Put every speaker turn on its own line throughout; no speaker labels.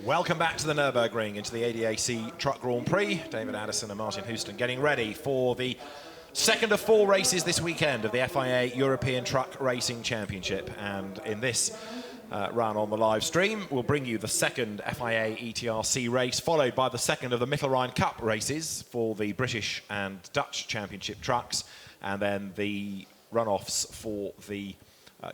Welcome back to the Nürburgring, into the ETRC Truck Grand Prix. David Addison and Martin Houston getting ready for the second of 4 races this weekend of the FIA European Truck Racing Championship. And in this run on the live stream, we'll bring you the second FIA ETRC race, followed by the second of the Mittelrhein Cup races for the British and Dutch Championship trucks, and then the runoffs for the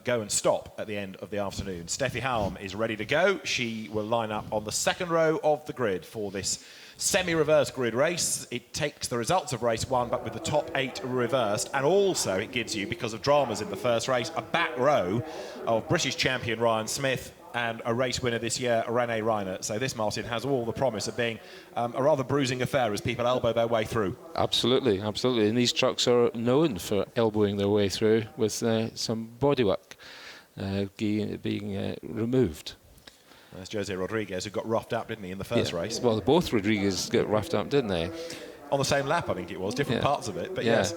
go and stop at the end of the afternoon. Steffi Halm is ready to go. She will line up on the second row of the grid for this semi-reverse grid race. It takes the results of race 1, but with the top 8 reversed, and also it gives you, because of dramas in the first race, a back row of British champion Ryan Smith and a race winner this year, René Reiner. So this, Martin, has all the promise of being a rather bruising affair as people elbow their way through.
Absolutely, absolutely. And these trucks are known for elbowing their way through with some bodywork being removed.
There's Jose Rodriguez, who got roughed up, didn't he, in the first race?
Well, both Rodriguez got roughed up, didn't they?
On the same lap, I think it was, different parts of it, but yes.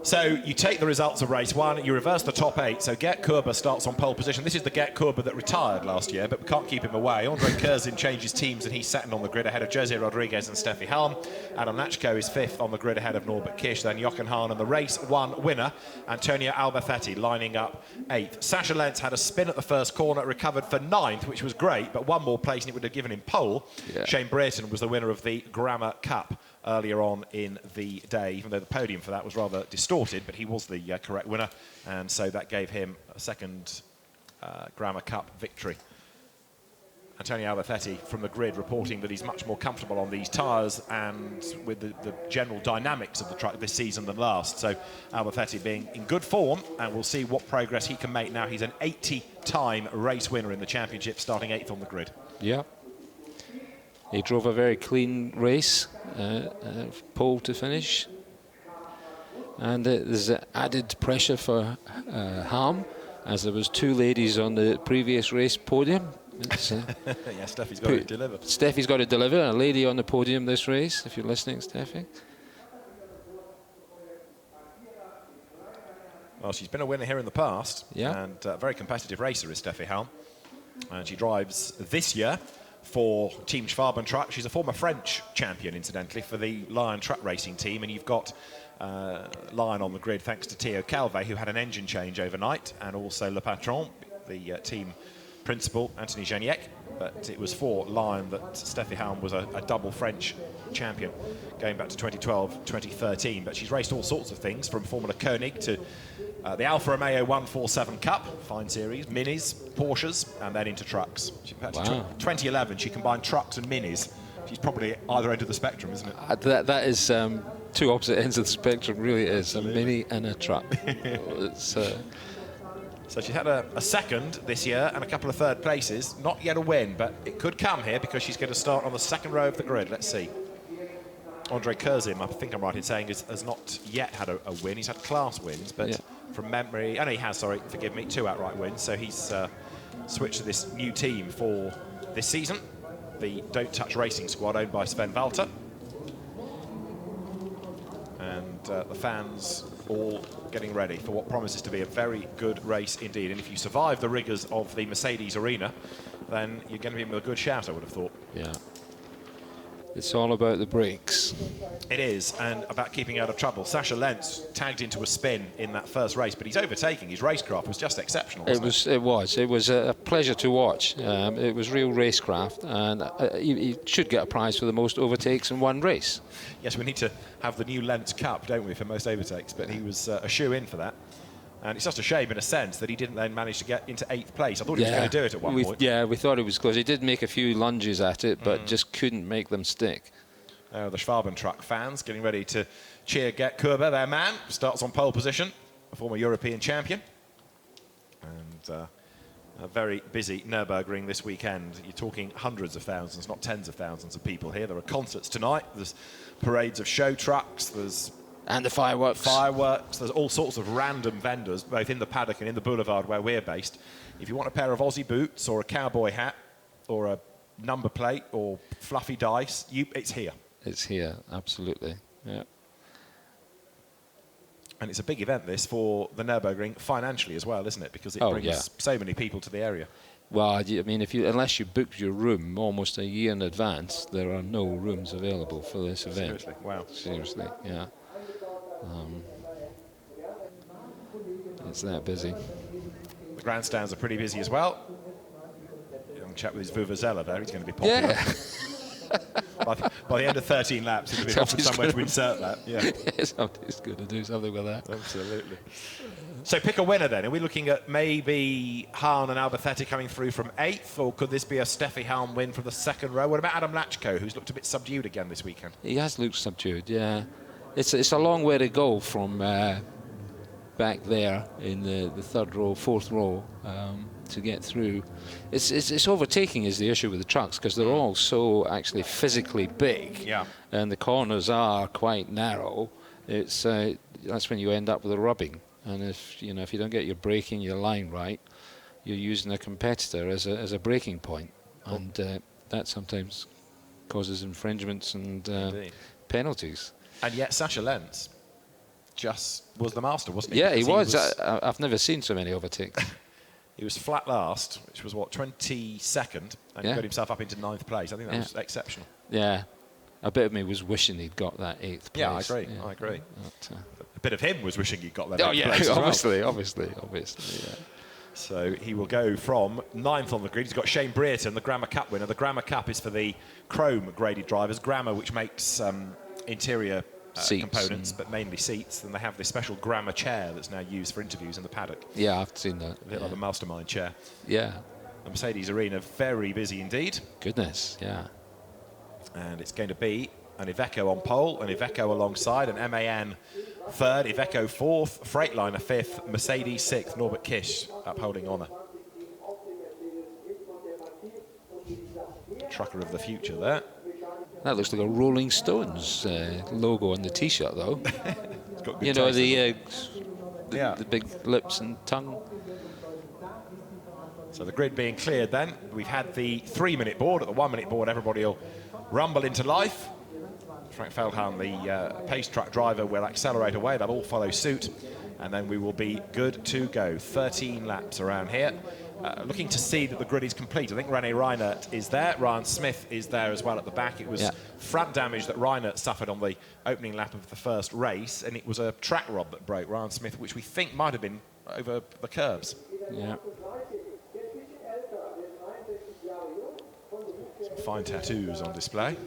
So you take the results of race 1, you reverse the top 8, so Gert Kuerber starts on pole position. This is the Gert Kuerber that retired last year, but we can't keep him away. Andre Curzin changes teams and he's second on the grid ahead of Jose Rodriguez and Steffi Halm. Adam Natchko is 5th on the grid ahead of Norbert Kish, then Jochen Hahn, and the race 1 winner, Antonio Albacete, lining up 8th. Sascha Lentz had a spin at the first corner, recovered for 9th, which was great, but one more place and it would have given him pole. Shane Brereton was the winner of the Grammar Cup earlier on in the day, even though the podium for that was rather distorted, but he was the correct winner, and so that gave him a second Grammar Cup victory. Antonio Albacete from the grid reporting that he's much more comfortable on these tyres and with the general dynamics of the truck this season than last. So Albacete being in good form, and we'll see what progress he can make now. He's an 80-time race winner in the championship, starting 8th on the grid.
Yeah. He drove a very clean race, pole to finish. And there's added pressure for Halm, as there was 2 ladies on the previous race podium.
Yeah, Steffi's got to deliver.
Steffi's got to deliver, a lady on the podium this race, if you're listening, Steffi.
Well, she's been a winner here in the past,
yeah,
and a very competitive racer is Steffi Halm. And she drives this year for Team Schwaben Truck. She's a former French champion, incidentally, for the Lion Truck Racing team, and you've got Lion on the grid thanks to Theo Calvé, who had an engine change overnight, and also Le Patron, the team principal, Anthony Janiek. But it was for Lion that Steffi Halm was a double French champion going back to 2012, 2013. But she's raced all sorts of things, from Formula Koenig to the Alfa Romeo 147 Cup, fine series, minis, Porsches, and then into trucks. Wow. 2011, she combined trucks and minis. She's probably either end of the spectrum, isn't it?
That is 2 opposite ends of the spectrum, really is. A mini and a truck.
So she's had a second this year and a couple of third places. Not yet a win, but it could come here because she's going to start on the second row of the grid. Let's see. Andre Curzin, I think I'm right in saying, has not yet had a win. He's had class wins, but from memory... Oh, no, he has, sorry, forgive me, 2 outright wins. So he's switched to this new team for this season, the Don't Touch Racing squad, owned by Sven Walter. And the fans all getting ready for what promises to be a very good race indeed. And if you survive the rigours of the Mercedes arena, then you're going to be in a good shout, I would have thought.
Yeah. It's all about the brakes.
It is, and about keeping out of trouble. Sascha Lentz tagged into a spin in that first race, but he's overtaking. His racecraft was just exceptional, wasn't it?
It was a pleasure to watch. It was real racecraft, and he should get a prize for the most overtakes in one race.
Yes, we need to have the new Lentz Cup, don't we, for most overtakes, but he was a shoe-in for that. And it's just a shame, in a sense, that he didn't then manage to get into 8th place. I thought he was going to do it at one point.
Yeah, we thought it was close. He did make a few lunges at it, but just couldn't make them stick.
The Schwaben Truck fans getting ready to cheer Gert Kuerber, their man. Starts on pole position, a former European champion. And a very busy Nürburgring this weekend. You're talking hundreds of thousands, not tens of thousands of people here. There are concerts tonight. There's parades of show trucks.
And the fireworks.
There's all sorts of random vendors, both in the paddock and in the boulevard where we're based. If you want a pair of Aussie boots or a cowboy hat or a number plate or fluffy dice, it's here.
It's here, absolutely. Yeah.
And it's a big event, this, for the Nürburgring financially as well, isn't it? Because it brings so many people to the area.
Well, I mean, unless you booked your room almost a year in advance, there are no rooms available for this event.
Seriously, wow.
Seriously, yeah. It's that busy.
The grandstands are pretty busy as well. Young chap with his Vuvuzela there, he's going to be popular.
Yeah.
by the end of 13 laps, he's going to be offered somewhere to insert that. Yeah.
Somebody's going to do something with that.
Absolutely. So pick a winner then. Are we looking at maybe Hahn and Albacete coming through from 8th, or could this be a Steffi Hahn win from the 2nd row? What about Adam Lachko, who's looked a bit subdued again this weekend?
He has looked subdued, yeah. It's a long way to go from back there in the 3rd row, 4th row to get through. It's overtaking is the issue with the trucks, because they're all so actually physically big,
yeah,
and the corners are quite narrow. It's that's when you end up with a rubbing. And if you don't get your braking, your line right, you're using a competitor as a braking point, and that sometimes causes infringements and penalties.
And yet Sasha Lenz just was the master, wasn't he?
Yeah, he was. I've never seen so many overtakes.
He was flat last, which was what, 22nd, and he got himself up into 9th place. I think that was exceptional.
Yeah, a bit of me was wishing he'd got that 8th place.
Yeah, I agree.
Yeah.
I agree.
But,
a bit of him was wishing he'd got that.
Oh yeah, obviously. Yeah.
So he will go from 9th on the grid. He's got Shane Brereton, the Grammer Cup winner. The Grammer Cup is for the chrome graded drivers. Grammer, which makes interior components, but mainly seats. And they have this special Grammer chair that's now used for interviews in the paddock.
Yeah, I've seen that.
A bit like the Mastermind chair.
Yeah.
The Mercedes Arena, very busy indeed.
Goodness, yeah.
And it's going to be an Iveco on pole, an Iveco alongside, an MAN 3rd, Iveco 4th, Freightliner 5th, Mercedes 6th, Norbert Kisch upholding honour. Trucker of the future there.
That looks like a Rolling Stones logo on the T-shirt, though.
It's got good
you know,
taste,
the big lips and tongue.
So the grid being cleared then. We've had the 3-minute board. At the 1-minute board, everybody will rumble into life. Frank Feldhahn, the pace truck driver, will accelerate away. They'll all follow suit. And then we will be good to go. 13 laps around here. Looking to see that the grid is complete. I think René Reinert is there. Ryan Smith is there as well at the back. It was front damage that Reinert suffered on the opening lap of the first race, and it was a track rod that broke Ryan Smith, which we think might have been over the curbs.
Yeah.
Some fine tattoos on display.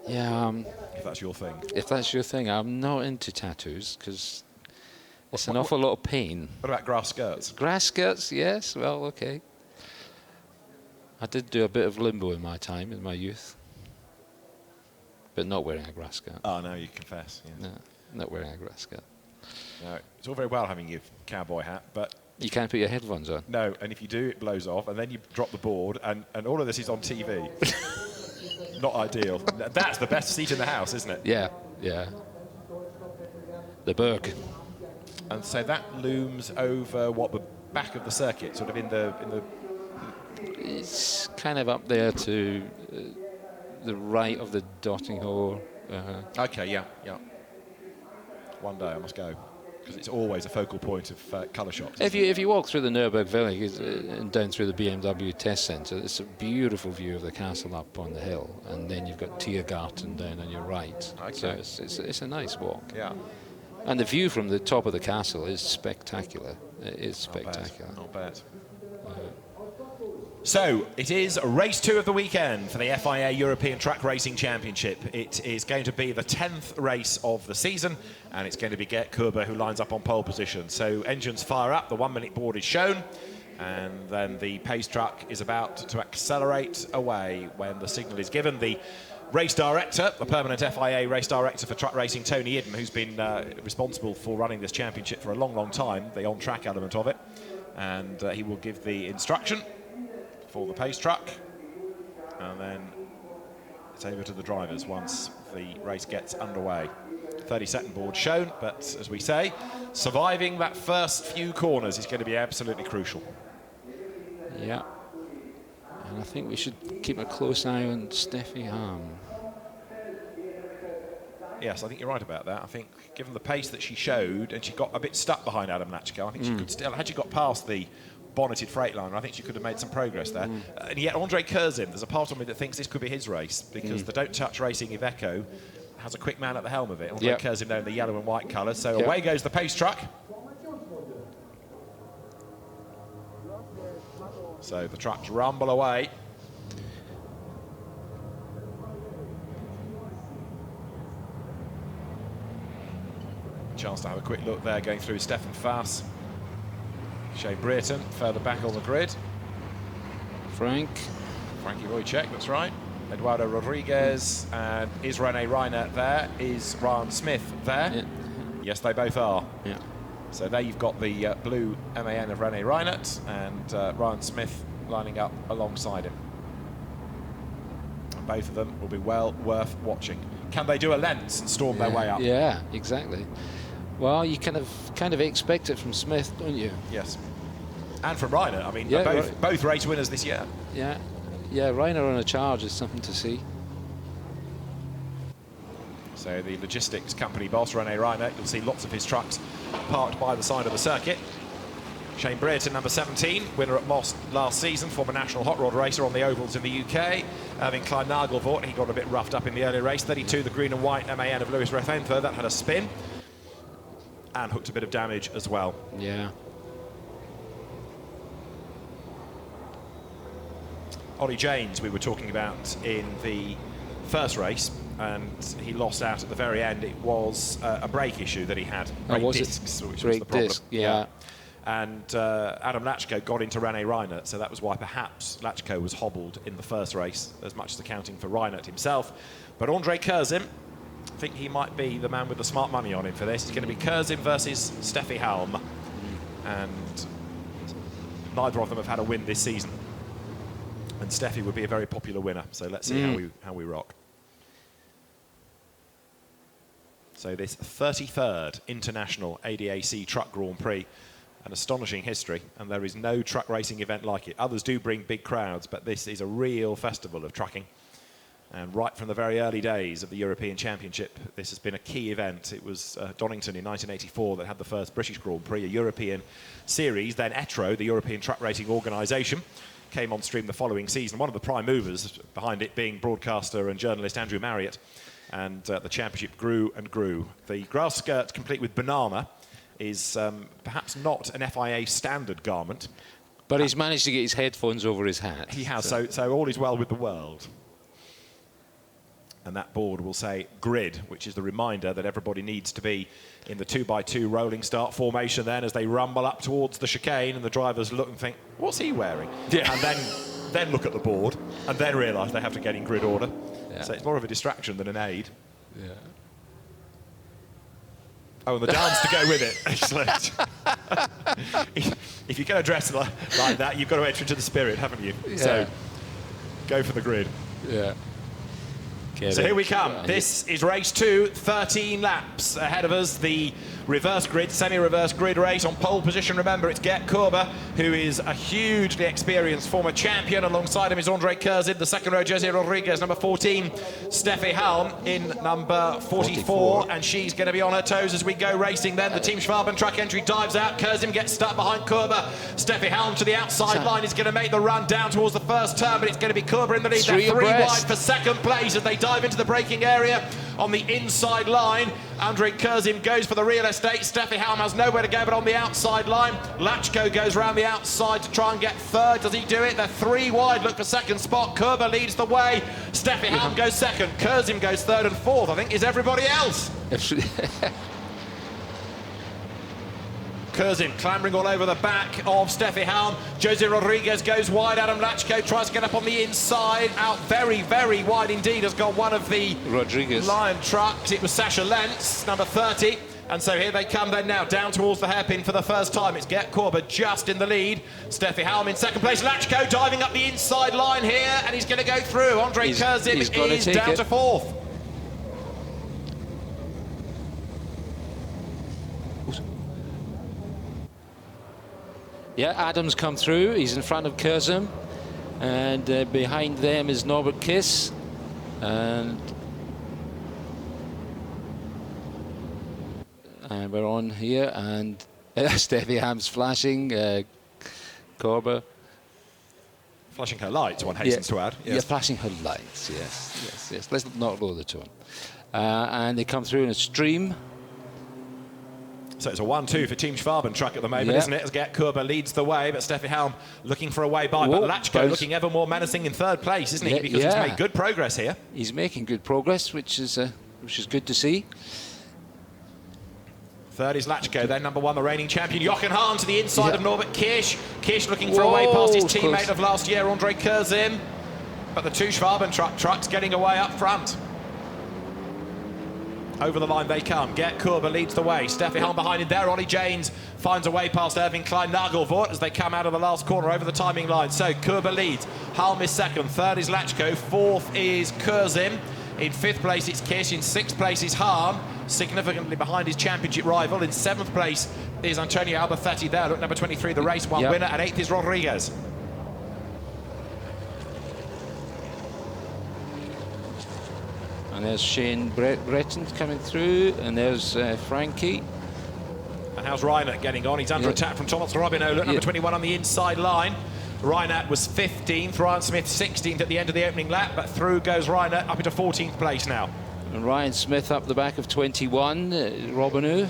Yeah.
If that's your thing.
If that's your thing, I'm not into tattoos because it's an awful lot of pain.
What about grass skirts?
Grass skirts, yes. Well, okay. I did do a bit of limbo in my time, in my youth. But not wearing a grass skirt.
Oh, no, you confess. Yeah.
No, not wearing a grass skirt.
No, it's all very well having your cowboy hat, but...
You can't put your headphones on.
No, and if you do, it blows off, and then you drop the board, and all of this is on TV. Not ideal. That's the best seat in the house, isn't it?
Yeah, yeah. The Berg.
And so that looms over, what, the back of the circuit, sort of in the...
It's kind of up there to the right of the dotting hole.
Okay, yeah. One day I must go, because it's always a focal point of colour shots.
If you walk through the Nürburgring Village and down through the BMW test centre, it's a beautiful view of the castle up on the hill, and then you've got Tiergarten down on your right.
Okay.
So it's a nice walk.
Yeah.
And the view from the top of the castle is spectacular. It is spectacular.
Not bad. So, it is race 2 of the weekend for the FIA European Track Racing Championship. It is going to be the 10th race of the season, and it's going to be Gert Kuber who lines up on pole position. So, engines fire up, the 1-minute board is shown, and then the pace truck is about to accelerate away when the signal is given. The race director, the permanent FIA race director for truck racing, Tony Idden, who's been responsible for running this championship for a long, long time, the on-track element of it, and he will give the instruction for the pace truck, and then it's over to the drivers once the race gets underway. 30-second board shown, but as we say, surviving that first few corners is going to be absolutely crucial.
Yeah. And I think we should keep a close eye on Steffi Hahn.
Yes, I think you're right about that. I think given the pace that she showed, and she got a bit stuck behind Adam Lachko, I think she could still, had she got past the bonneted Freightliner. I think she could have made some progress there. And yet Andre Curzin, there's a part of me that thinks this could be his race, because the Don't Touch Racing Iveco has a quick man at the helm of it. Andre Curzin there in the yellow and white colours. So away goes the pace truck. So the trucks rumble away. Chance to have a quick look there, going through Stefan Faas. Shane Brereton further back on the grid. Frankie Wojciech, that's right. Eduardo Rodriguez, and is Rene Reiner there? Is Ryan Smith there?
Yeah.
Yes, they both are.
Yeah.
So there you've got the blue MAN of Rene Reinert and Ryan Smith lining up alongside him. And both of them will be well worth watching. Can they do a lens and storm their way up?
Yeah, exactly. Well, you kind of expect it from Smith, don't you?
Yes. And from Reiner. I mean, both race winners this year.
Yeah. Yeah, Reiner on a charge is something to see.
So the logistics company boss, Rene Reiner, you'll see lots of his trucks parked by the side of the circuit. Shane Brereton, number 17, winner at Moss last season, former national hot rod racer on the ovals in the UK. Having Klein Nagelvoort, he got a bit roughed up in the early race. 32, the green and white MAN of Lewis Refenther, that had a spin and hooked a bit of damage as well.
Yeah.
Ollie Janes, we were talking about in the first race, and he lost out at the very end. It was a brake issue that he had. Brake discs, which was the problem.
Disc, yeah.
And Adam Lachko got into Rene Reinert, so that was why perhaps Lachko was hobbled in the first race, as much as accounting for Reinert himself. But Andre Curzin, I think he might be the man with the smart money on him for this. It's going to be Curzin versus Steffi Halm, and neither of them have had a win this season. And Steffi would be a very popular winner, so let's see how we rock. So this 33rd International ADAC Truck Grand Prix, an astonishing history, and there is no truck racing event like it. Others do bring big crowds, but this is a real festival of trucking. And right from the very early days of the European Championship, this has been a key event. It was Donington in 1984 that had the first British Grand Prix, a European series. Then ETRO, the European Truck Racing Organisation, came on stream the following season. One of the prime movers behind it being broadcaster and journalist Andrew Marriott. And the championship grew and grew. The grass skirt, complete with banana, is perhaps not an FIA standard garment.
But he's managed to get his headphones over his hat.
He has, so all is well with the world. And that board will say grid, which is the reminder that everybody needs to be in the 2x2 rolling start formation then as they rumble up towards the chicane, and the drivers look and think, what's he wearing? Yeah. And then look at the board and then realise they have to get in grid order. Yeah. So it's more of a distraction than an aid.
Yeah.
Oh, and the dance to go with it. Excellent. If you're going to dress like that, you've got to enter into the spirit, haven't you? Yeah. So go for the grid.
Yeah.
So here we come. This is race 2, 13 laps ahead of us. The reverse grid, semi-reverse grid race on pole position. Remember, it's Gert Korber, who is a hugely experienced former champion. Alongside him is Andre Curzin, the second row, Jose Rodriguez, number 14. Steffi Halm in number 44. And she's going to be on her toes as we go racing then. The Team Schwaben truck entry dives out. Curzin gets stuck behind Korber. Steffi Halm to the outside line is going to make the run down towards the first turn, but it's going to be Korber in the lead. They're 3 wide for second place as they dive into the braking area on the inside line. Andre Curzin goes for the real estate. Steffi Halm has nowhere to go but on the outside line. Lachko goes round the outside to try and get third. Does he do it? They're 3 wide. Look for second spot. Korber leads the way. Steffi Halm goes second. Curzin goes third, and fourth, I think, is everybody else. Curzin clambering all over the back of Steffi Halm. Jose Rodriguez goes wide. Adam Lachko tries to get up on the inside. Out very, very wide indeed has gone one of the Lion trucks. It was Sasha Lentz, number 30. And so here they come then now, down towards the hairpin for the first time. It's Gert Korber just in the lead. Steffi Halm in second place. Lachko diving up the inside line here, and he's going to go through. Andre Curzin is down to fourth.
Yeah, Adams come through. He's in front of Curzin, and behind them is Norbert Kiss, and we're on here, and Steffi Halm's flashing. Korber.
Flashing her lights, one hastens to add.
Yes. Yeah, flashing her lights, yes. Let's not lower the tone. And they come through in a stream.
So it's a 1-2 for Team Schwaben truck at the moment, isn't it? As Gert Korber leads the way, but Steffi Helm looking for a way by. But Lachko looking ever more menacing in third place, isn't he? Because he's made good progress here.
He's making good progress, which is good to see.
Third is Lachko, then number 1, the reigning champion, Jochen Hahn to the inside of Norbert Kirsch. Kirsch looking for a way past his teammate of last year, Andre Kurzim. But the 2 Schwaben trucks getting away up front. Over the line they come. Gert Korber leads the way. Steffi Helm behind him there. Ollie Janes finds a way past Irving Klein-Nagelvoort as they come out of the last corner over the timing line. So Korber leads. Helm is second. Third is Lachko. Fourth is Kurzim. In 5th place it's Kirsch. In 6th place is Hahn, significantly behind his championship rival. In 7th place is Antonio Albafetti there. Look, number 23, the race 1 winner. And 8th is Rodriguez.
And there's Shane Breton coming through, and there's Frankie.
And how's Reinert getting on? He's under attack from Thomas Robinot. Look, number 21 on the inside line. Reinert was 15th, Ryan Smith 16th at the end of the opening lap, but through goes Reinert up into 14th place now.
And Ryan Smith up the back of 21, Robinot.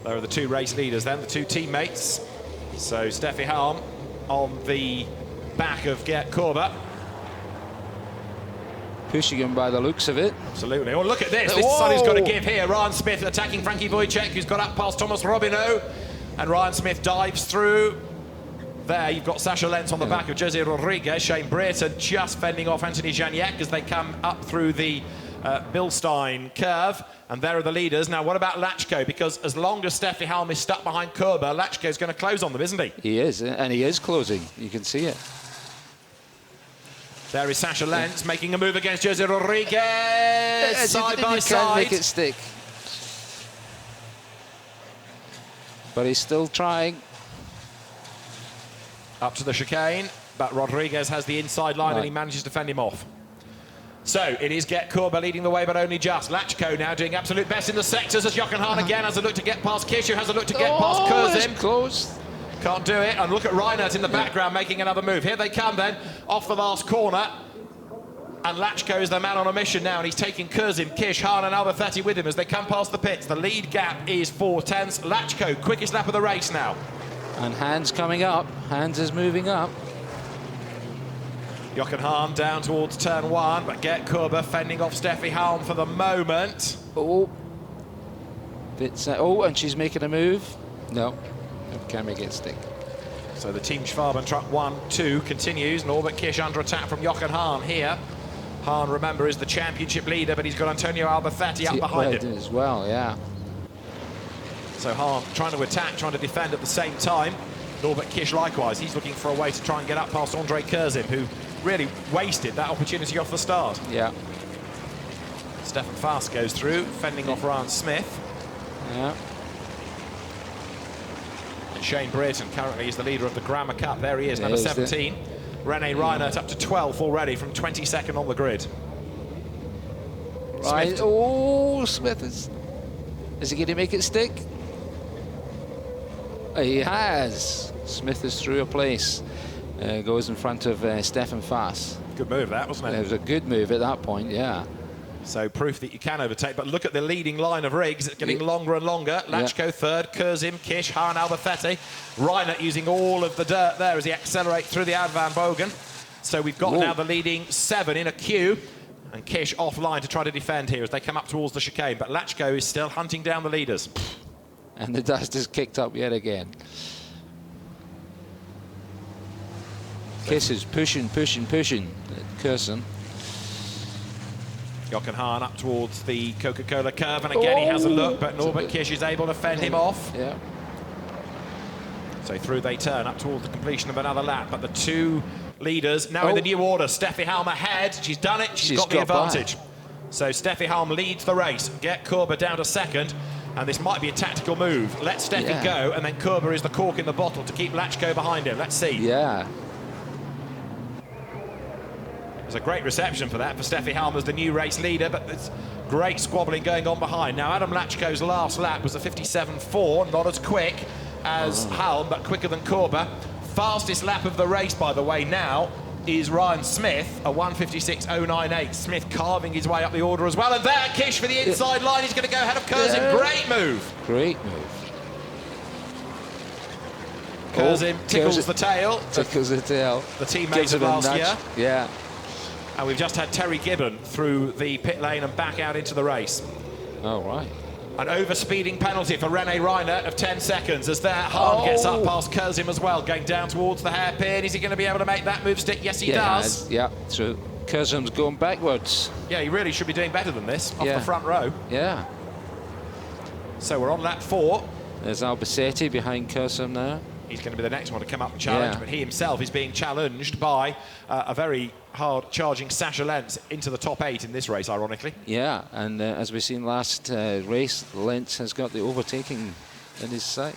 There are the 2 race leaders then, the 2 teammates. So Steffi Helm on the back of Gert Korber.
Pushing him by the looks of it.
Absolutely. Oh, look at this. This is the side he's got to give here. Ryan Smith attacking Frankie Wojciech, who's got up past Thomas Robinot. And Ryan Smith dives through. There, you've got Sasha Lentz on the back of Jose Rodriguez. Shane Breton just fending off Anthony Janiak as they come up through the Bilstein curve. And there are the leaders. Now, what about Lachko? Because as long as Steffi Helm is stuck behind Korber, Lachko's going to close on them, isn't he?
He is, and he is closing. You can see it.
There is Sasha Lentz making a move against Jose Rodriguez. Side by side.
Can't make it stick. But he's still trying.
Up to the chicane, but Rodriguez has the inside line and he manages to fend him off. So it is Gert Korber leading the way, but only just. Lachko now doing absolute best in the sectors as Jochen Hahn again has a look to get past Kirsch, who has a look to get past Kurzim.
Close.
Can't do it. And look at Reinert in the background making another move. Here they come then, off the last corner. And Lachko is the man on a mission now, and he's taking Kurzim, Kirsch, Hahn and Albafetti with him as they come past the pits. The lead gap is 4 tenths. Lachko, quickest lap of the race now.
And Hans coming up. Hans is moving up.
Jochen Hahn down towards turn 1, but Gert Korber fending off Steffi Helm for the moment.
Oh, and she's making a move. No, can't make it stick.
So the Team Schwaben truck 1-2 continues. Norbert Kirsch under attack from Jochen Hahn here. Hahn, remember, is the championship leader, but he's got Antonio Albafetti up behind him.
As well, yeah.
So Hahn trying to attack, trying to defend at the same time. Norbert Kirsch likewise. He's looking for a way to try and get up past Andre Kurzim, who really wasted that opportunity off the start.
Yeah.
Stefan Fast goes through, fending off Ryan Smith.
Yeah.
And Shane Breton currently is the leader of the Grammar Cup. There he is, number 17. René Reinert up to 12th already from 22nd on the grid.
Right.
Smith.
Oh, Smith is he going to make it stick? He has. Smith is through a place. Goes in front of Stefan Fass.
Good move that, wasn't it?
It was a good move at that point, yeah.
So proof that you can overtake, but look at the leading line of rigs. It's getting longer and longer. Lachko third, Kurzim, Kirsch, Hahn, Albafetti. Reinert using all of the dirt there as he accelerates through the Ad Van Bogen. So we've got now the leading 7 in a queue. And Kirsch offline to try to defend here as they come up towards the chicane. But Lachko is still hunting down the leaders.
And the dust is kicked up yet again. Kirsch is pushing. Kurzim.
Jochen Hahn up towards the Coca-Cola curve, and again he has a look, but Norbert Kirsch is able to fend him off.
Yeah.
So through they turn up towards the completion of another lap, but the 2 leaders now in the new order. Steffi Helm ahead. She's done it. She's got the advantage. So Steffi Helm leads the race. Gert Korber down to 2nd, and this might be a tactical move. Let Steffi go, and then Korber is the cork in the bottle to keep Lachko behind him. Let's see.
Yeah.
There's a great reception for that for Steffi Helm as the new race leader, but there's great squabbling going on behind. Now, Adam Lachko's last lap was a 57.4, not as quick as Halm, but quicker than Korber. Fastest lap of the race, by the way, now is Ryan Smith, a 1:56.098. Smith carving his way up the order as well. And there, Kish for the inside line. He's going to go ahead of Curzim. Great move.
Great move.
Curzim tickles the tail.
Tickles the tail.
The teammate of last year.
Yeah.
And we've just had Terry Gibbon through the pit lane and back out into the race.
All right.
An overspeeding penalty for Rene Reiner of 10 seconds as there Hahn gets up past Curzim as well, going down towards the hairpin. Is he going to be able to make that move stick? Yes, he does.
Yeah, so Curzim's going backwards.
Yeah, he really should be doing better than this off the front row.
Yeah.
So we're on lap 4.
There's Albacete behind Curzim now.
He's going to be the next one to come up and challenge, but he himself is being challenged by a very hard-charging Sasha Lentz into the top 8 in this race, ironically.
Yeah, and as we've seen last race, Lentz has got the overtaking in his sight.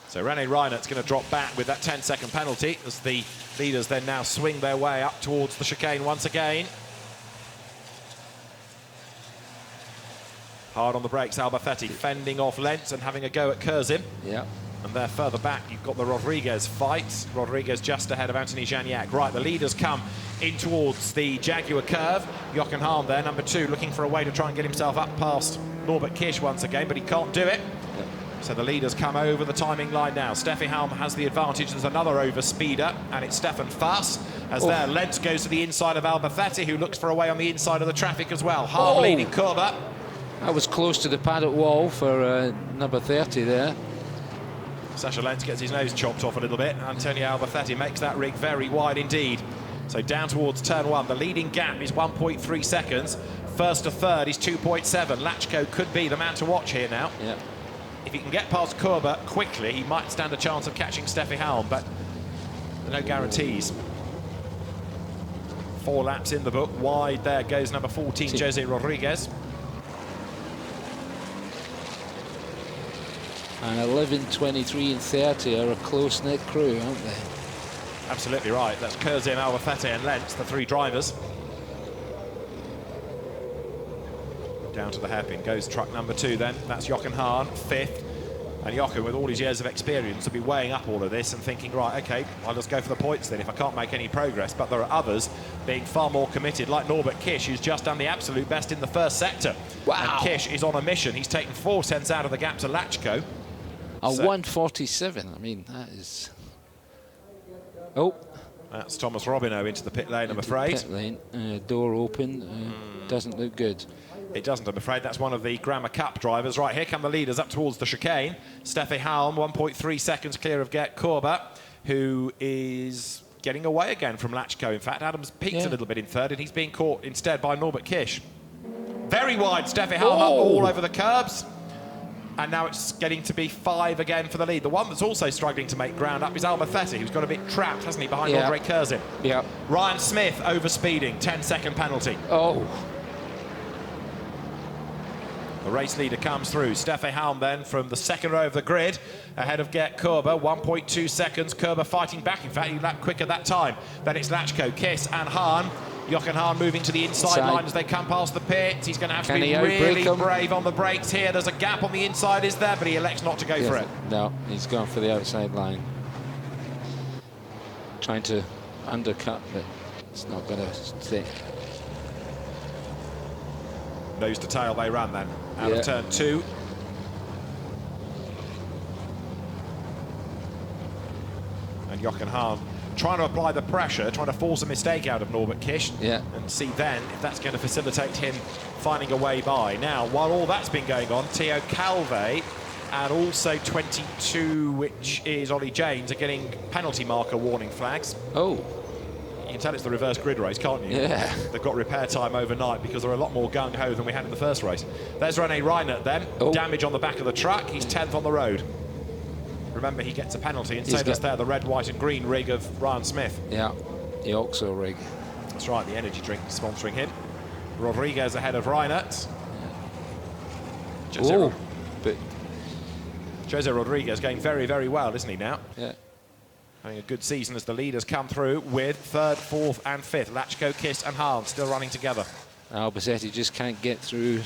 So Rene Reinert's going to drop back with that 10-second penalty as the leaders then now swing their way up towards the chicane once again. Hard on the brakes, Albacete fending off Lentz and having a go at Curzim.
Yeah.
And there further back, you've got the Rodriguez fight. Rodriguez just ahead of Anthony Janiak. Right, the leaders come in towards the Jaguar curve. Jochen Hahn there, number 2, looking for a way to try and get himself up past Norbert Kish once again, but he can't do it. Yep. So the leaders come over the timing line now. Steffi Halm has the advantage. There's another over-speeder, and it's Stefan Fass. As there, Lentz goes to the inside of Albacete, who looks for a way on the inside of the traffic as well. Halm leading Korber.
That was close to the paddock wall for number 30 there.
Sasha Lentz gets his nose chopped off a little bit. Antonio Albacete makes that rig very wide indeed. So down towards turn 1. The leading gap is 1.3 seconds. First to third is 2.7. Lachko could be the man to watch here now.
Yeah.
If he can get past Korber quickly, he might stand a chance of catching Steffi Halm, but no guarantees. 4 laps in the book. Wide there goes number 14, Jose Rodriguez.
And 11, 23 and 30 are a close-knit crew, aren't they?
Absolutely right. That's Curzim, Albacete and Lentz, the 3 drivers. Down to the hairpin goes truck number 2 then. That's Jochen Hahn, 5th. And Jochen, with all his years of experience, will be weighing up all of this and thinking, right, OK, I'll just go for the points then if I can't make any progress. But there are others being far more committed, like Norbert Kish, who's just done the absolute best in the first sector.
Wow.
And Kish is on a mission. He's taken 4 tenths out of the gap to Lachko.
A 147, I mean, that is... Oh.
That's Thomas Robineau into the pit lane, I'm afraid.
Pit lane, door open, doesn't look good.
It doesn't, I'm afraid. That's one of the Grammar Cup drivers. Right, here come the leaders up towards the chicane. Steffi Halm, 1.3 seconds clear of Gert Korber, who is getting away again from Lachko. In fact, Adams peaked a little bit in third, and he's being caught instead by Norbert Kish. Very wide, Steffi Halm up all over the curbs. And now it's getting to be 5 again for the lead. The one that's also struggling to make ground up is Albacete, who's got a bit trapped, hasn't he, behind Andre Curzim.
Yeah.
Ryan Smith overspeeding, 10-second penalty.
Oh.
The race leader comes through. Steffi Halm then from the second row of the grid, ahead of Gert Korber, 1.2 seconds. Korber fighting back. In fact, he lapped quicker that time. Then it's Lachko, Kiss and Hahn. Jochen Hahn moving to the inside line as they come past the pit. He's going to have to be really brave on the brakes here. There's a gap on the inside, is there? But he elects not to go for it.
No, he's gone for the outside line. Trying to undercut, but it's not going to stick.
Nose to tail they ran then. Out of turn 2. And Jochen Hahn trying to apply the pressure, trying to force a mistake out of Norbert Kish.
Yeah.
And see then if that's going to facilitate him finding a way by. Now, while all that's been going on, Theo Calve and also 22, which is Ollie James, are getting penalty marker warning flags.
Oh.
You can tell it's the reverse grid race, can't you?
Yeah.
They've got repair time overnight because they're a lot more gung-ho than we had in the first race. There's Rene Reinert then. Damage on the back of the truck. He's 10th on the road. Remember, he gets a penalty, and so does there the red, white and green rig of Ryan Smith.
Yeah, the OXO rig.
That's right, the energy drink sponsoring him. Rodriguez ahead of Reinert. Jose Rodriguez going very, very well, isn't he now?
Yeah.
Having a good season as the leaders come through with 3rd, 4th and 5th. Lachko, Kiss and Hahn still running together.
Albacete just can't get through.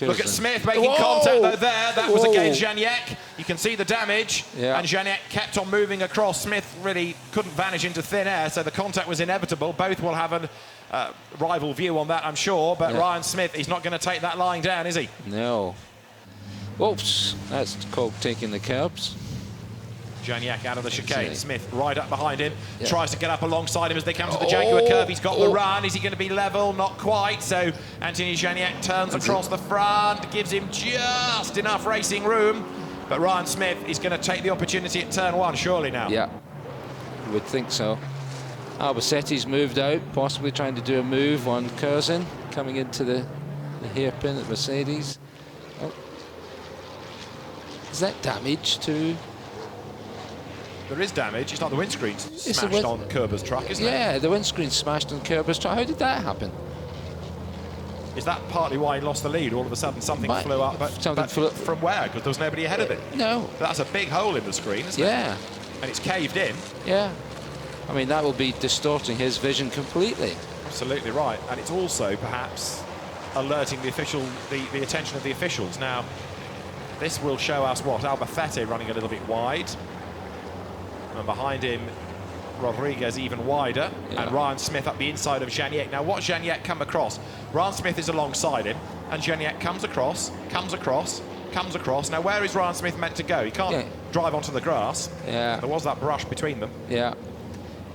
Look at Smith making contact though there. That was against Janiek. You can see the damage.
Yeah.
And Janiek kept on moving across. Smith really couldn't vanish into thin air, so the contact was inevitable. Both will have a rival view on that, I'm sure. But Ryan Smith, he's not going to take that lying down, is he?
No. Oops, that's called taking the curbs.
Janiek out of the chicane. Smith right up behind him, tries to get up alongside him as they come to the Jaguar curve. He's got the run. Is he going to be level? Not quite. So Anthony Janiek turns across the front, gives him just enough racing room. But Ryan Smith is going to take the opportunity at turn 1, surely now.
Yeah, you would think so. Albacete's moved out, possibly trying to do a move on Curzon, coming into the hairpin at Mercedes. Oh. Is that damage to...
There is damage. It's like the windscreen smashed on Kerber's truck, isn't it?
Yeah, the windscreen smashed on Kerber's truck. How did that happen?
Is that partly why he lost the lead? All of a sudden something flew up, but from where? Because there was nobody ahead of it.
No.
That's a big hole in the screen, isn't it?
Yeah.
And it's caved in.
Yeah. I mean, that will be distorting his vision completely.
Absolutely right. And it's also perhaps alerting the attention of the officials. Now, this will show us what? Albacete running a little bit wide. And behind him, Rodriguez even wider, and Ryan Smith up the inside of Janiek. Now, watch Janiek come across. Ryan Smith is alongside him, and Janiek comes across. Now, where is Ryan Smith meant to go? He can't drive onto the grass.
Yeah.
There was that brush between them.
Yeah.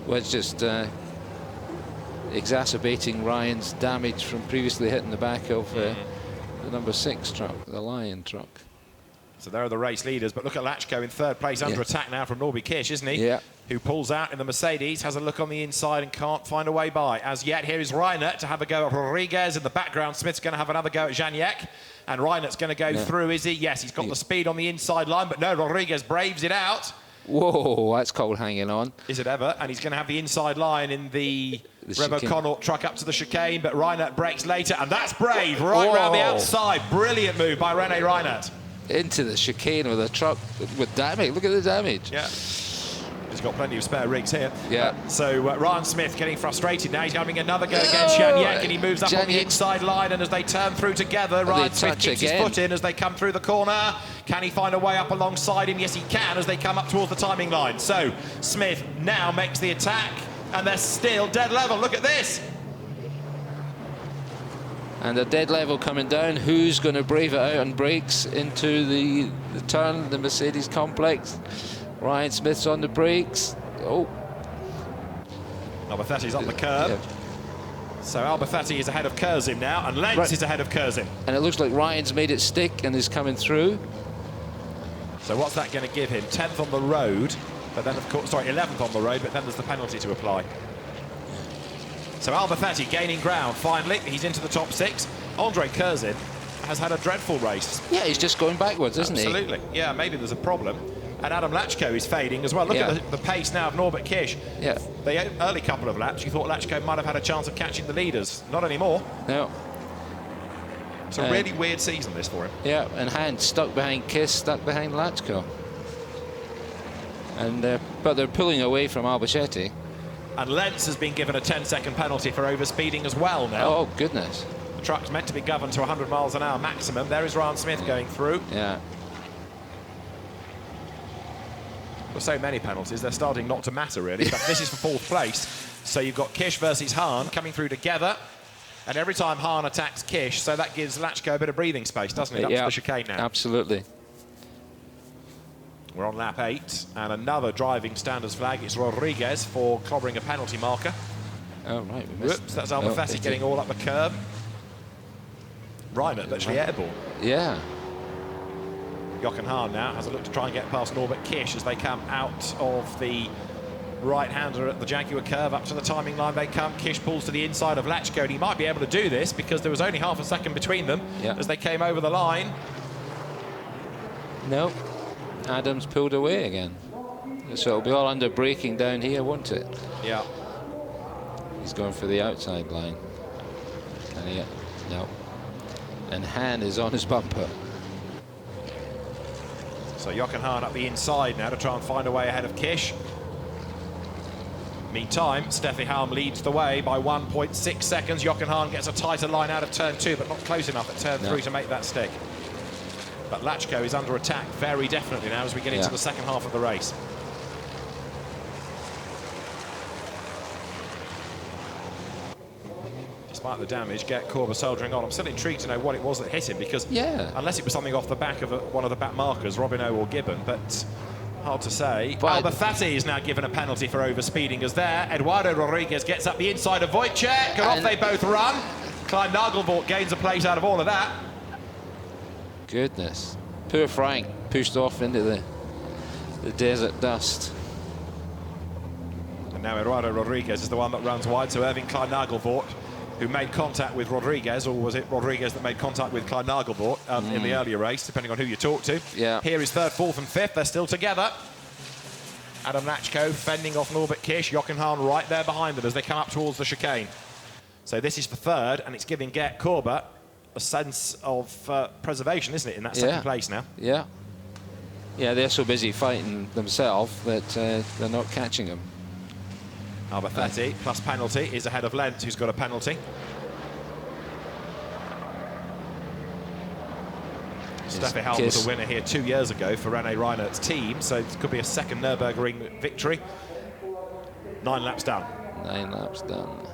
Well, it's just exacerbating Ryan's damage from previously hitting the back of the number 6 truck, the Lion truck.
So there are the race leaders, but look at Lachko in third place, under attack now from Norby Kish, isn't he?
Yeah.
Who pulls out in the Mercedes, has a look on the inside and can't find a way by. As yet, here is Reinert to have a go at Rodriguez. In the background, Smith's going to have another go at Janiek. And Reinert's going to go through, is he? Yes, he's got the speed on the inside line, but no, Rodriguez braves it out.
Whoa, that's called hanging on.
Is it ever? And he's going to have the inside line in the Rebo Connaught truck up to the chicane, but Reinert brekes later, and that's brave, right round the outside. Brilliant move by René Reinert.
Into the chicane with a truck with damage. Look at the damage.
Yeah. He's got plenty of spare rigs here.
Yeah.
So Ryan Smith getting frustrated now. He's having another go against Janiek, and he moves up on the inside line, and as they turn through together, Ryan Smith keeps his foot in as they come through the corner. Can he find a way up alongside him? Yes, he can, as they come up towards the timing line. So Smith now makes the attack, and they're still dead level. Look at this.
And the dead level coming down. Who's going to brave it out on brakes into the turn, the Mercedes complex? Ryan Smith's on the brakes. Oh.
Albacete's up the curb. Yeah. So Albacete is ahead of Curzon now, and Lenz is ahead of Curzon.
And it looks like Ryan's made it stick and is coming through.
So what's that going to give him? 10th on the road, but then of course, sorry, 11th on the road, but then there's the penalty to apply. So Albacete gaining ground, finally. He's into the top 6. Andre Curzon has had a dreadful race.
Yeah, he's just going backwards, isn't he?
Absolutely. Yeah, maybe there's a problem. And Adam Lachko is fading as well. Look at the pace now of Norbert Kish.
Yeah.
The early couple of laps, you thought Lachko might have had a chance of catching the leaders. Not anymore.
No.
It's a really weird season, this, for him.
Yeah, and Hand stuck behind Kiss, stuck behind Lachko. And but they're pulling away from Albacete.
And Lenz has been given a 10-second penalty for overspeeding as well now.
Oh, goodness.
The truck's meant to be governed to 100 miles an hour maximum. There is Ryan Smith going through.
Yeah.
There's so many penalties, they're starting not to matter, really. But this is for 4th place. So you've got Kish versus Hahn coming through together. And every time Hahn attacks Kish, so that gives Lachko a bit of breathing space, doesn't it? Up to the chicane now.
Absolutely.
We're on lap 8, and another driving standards flag. It's Rodriguez for clobbering a penalty marker.
Oh, right. We missed.
Whoops, that's Albacete getting all up the curb. Reinert actually airborne.
Yeah.
Jochen Hahn now has a look to try and get past Norbert Kish as they come out of the right-hander at the Jaguar curve. Up to the timing line they come. Kish pulls to the inside of Lachko, and he might be able to do this because there was only half a second between them as they came over the line.
No. Adams pulled away again. So it'll be all under braking down here, won't it?
Yeah.
He's going for the outside line. Can he? No. And Han is on his bumper. So
Jochen Hahn up the inside now to try and find a way ahead of Kish. Meantime, Steffi Halm leads the way by 1.6 seconds. Jochen Hahn gets a tighter line out of turn 2, but not close enough at turn 3 to make that stick. But Lachko is under attack very definitely now as we get into the second half of the race. Despite the damage, Gert Korber soldiering on. I'm still intrigued to know what it was that hit him, because unless it was something off the back of one of the back markers, Robinot or Gibbon, but hard to say. Albafati is now given a penalty for overspeeding as there. Eduardo Rodriguez gets up the inside of Wojciech, and off they both run. Klein Nagelvoort gains a place out of all of that.
Goodness. Poor Frank pushed off into the desert dust.
And now Eduardo Rodriguez is the one that runs wide, so Erwin Klein Nagelvoort, who made contact with Rodriguez, or was it Rodriguez that made contact with Klein Nagelvoort in the earlier race, depending on who you talk to. Here is third, fourth and fifth. They're still together. Adam Lachko fending off Norbert Kisch. Jochen Hahn right there behind them as they come up towards the chicane. So this is for third, and it's giving Gert Korber a sense of preservation, isn't it, in that second place now?
Yeah, they're so busy fighting themselves that they're not catching him.
Albafati plus penalty is ahead of Lent, who's got a penalty. Steffi Halm was a winner here 2 years ago for René Reinert's team, so it could be a second Nürburgring victory. 9 laps done.
9 laps done.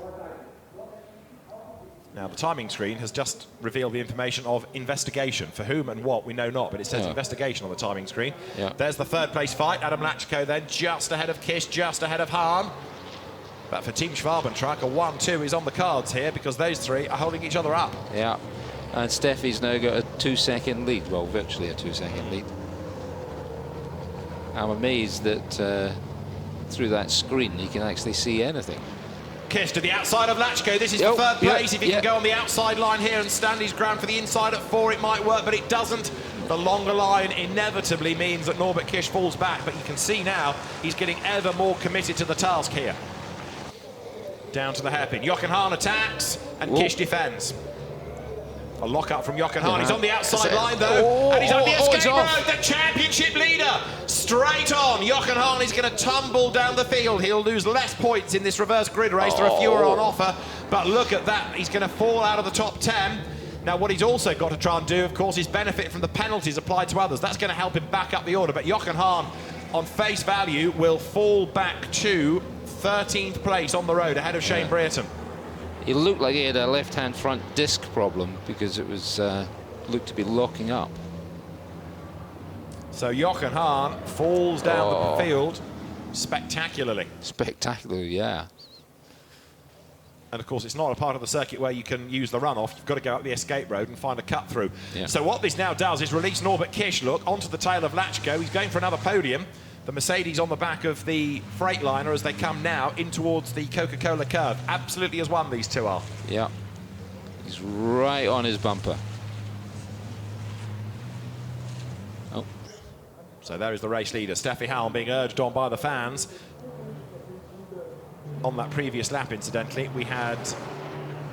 Now, the timing screen has just revealed the information of investigation. For whom and what, we know not, but it says investigation on the timing screen. There's the third place fight. Adam Lachko then just ahead of Kisch, just ahead of Hahn. But for Team Schwabentrack, a 1-2 is on the cards here because those three are holding each other up.
Yeah, and Steffi's now got a 2-second lead. Well, virtually a 2-second lead. I'm amazed that through that screen he can actually see anything.
Kiss to the outside of Lachko. This is for third place. If he can go on the outside line here and stand his ground for the inside at 4, it might work, but it doesn't. The longer line inevitably means that Norbert Kisch falls back, but you can see now he's getting ever more committed to the task here. Down to the hairpin. Jochen Hahn attacks, and Kisch defends. A lock-up from Jochen Hahn. He's on the outside line, though, and he's on the escape road. The championship leader, straight on. Jochen Hahn is going to tumble down the field. He'll lose less points in this reverse grid race. There are fewer on offer, but look at that. He's going to fall out of the top 10. Now, what he's also got to try and do, of course, is benefit from the penalties applied to others. That's going to help him back up the order, but Jochen Hahn, on face value, will fall back to 13th place on the road, ahead of Shane Brereton.
He looked like he had a left-hand front disc problem because it was looked to be locking up.
So Jochen Hahn falls down the field spectacularly.
Spectacularly, yeah.
And of course, it's not a part of the circuit where you can use the runoff. You've got to go up the escape road and find a cut through. So what this now does is release Norbert Kisch, look, onto the tail of Lachko. He's going for another podium. The Mercedes on the back of the Freightliner as they come now in towards the Coca-Cola curve. Absolutely as one, these two are. Yeah.
He's right on his bumper. Oh.
So there is the race leader, Steffi Halm, being urged on by the fans. On that previous lap, incidentally, we had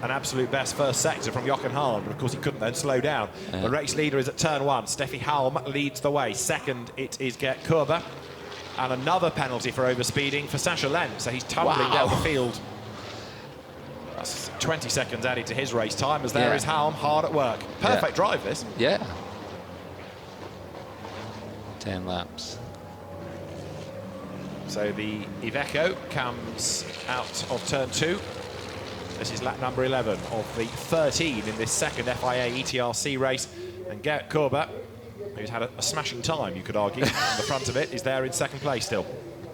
an absolute best first sector from Jochen Hahn, but of course he couldn't then slow down. The race leader is at turn 1. Steffi Halm leads the way. Second, it is Gert Korber. And another penalty for overspeeding for Sascha Lent. So he's tumbling down the field. That's 20 seconds added to his race time as there is Halm hard at work. Perfect drive, this.
Yeah. 10 laps.
So the Iveco comes out of turn 2. This is lap number 11 of the 13 in this second FIA ETRC race. And Gert Korber, who's had a smashing time, you could argue, on the front of it, is there in second place still.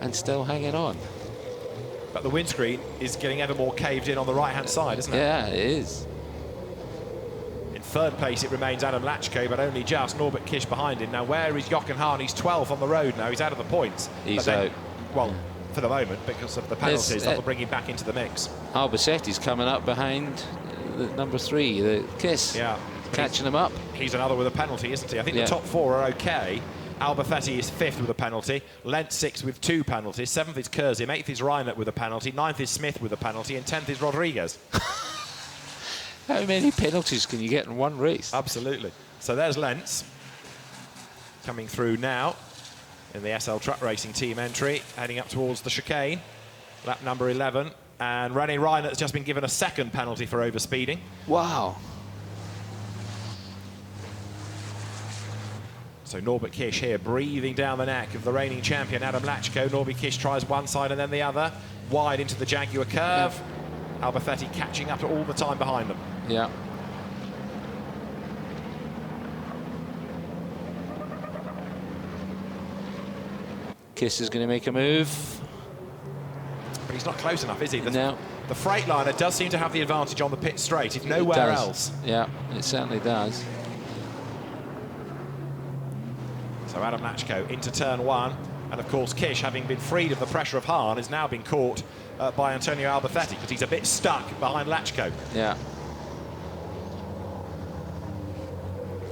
And still hanging on.
But the windscreen is getting ever more caved in on the right-hand side, isn't it?
Yeah, it is.
In third place, it remains Adam Lachko, but only just Norbert Kisch behind him. Now, where is Jochen Hahn? He's 12th on the road now. He's out of the points.
He's out.
Well, for the moment, because of the penalties that will bring him back into the mix.
Albacetti's coming up behind the number 3, the Kiss.
Yeah.
Catching him up.
He's another with a penalty, isn't he? I think the top 4 are okay. Albafetti is 5th with a penalty. Lent 6th with 2 penalties. 7th is Kurzim. 8th is Reinert with a penalty. 9th is Smith with a penalty. And 10th is Rodriguez.
How many penalties can you get in one race?
Absolutely. So there's Lentz coming through now in the SL Truck Racing team entry, heading up towards the chicane. Lap number 11. And René Reinert has just been given a second penalty for overspeeding.
Wow.
So Norbert Kish here breathing down the neck of the reigning champion Adam Lachko. Norbert Kish tries one side and then the other. Wide into the Jaguar curve. Albacete catching up all the time behind them.
Yeah. Kiss is going to make a move.
But he's not close enough, is he?
No.
The Freightliner does seem to have the advantage on the pit straight, if nowhere else.
Yeah, it certainly does.
So Adam Lachko into turn 1. And of course, Kish, having been freed of the pressure of Hahn, is now been caught by Antonio Albacete, because he's a bit stuck behind Lachko.
Yeah.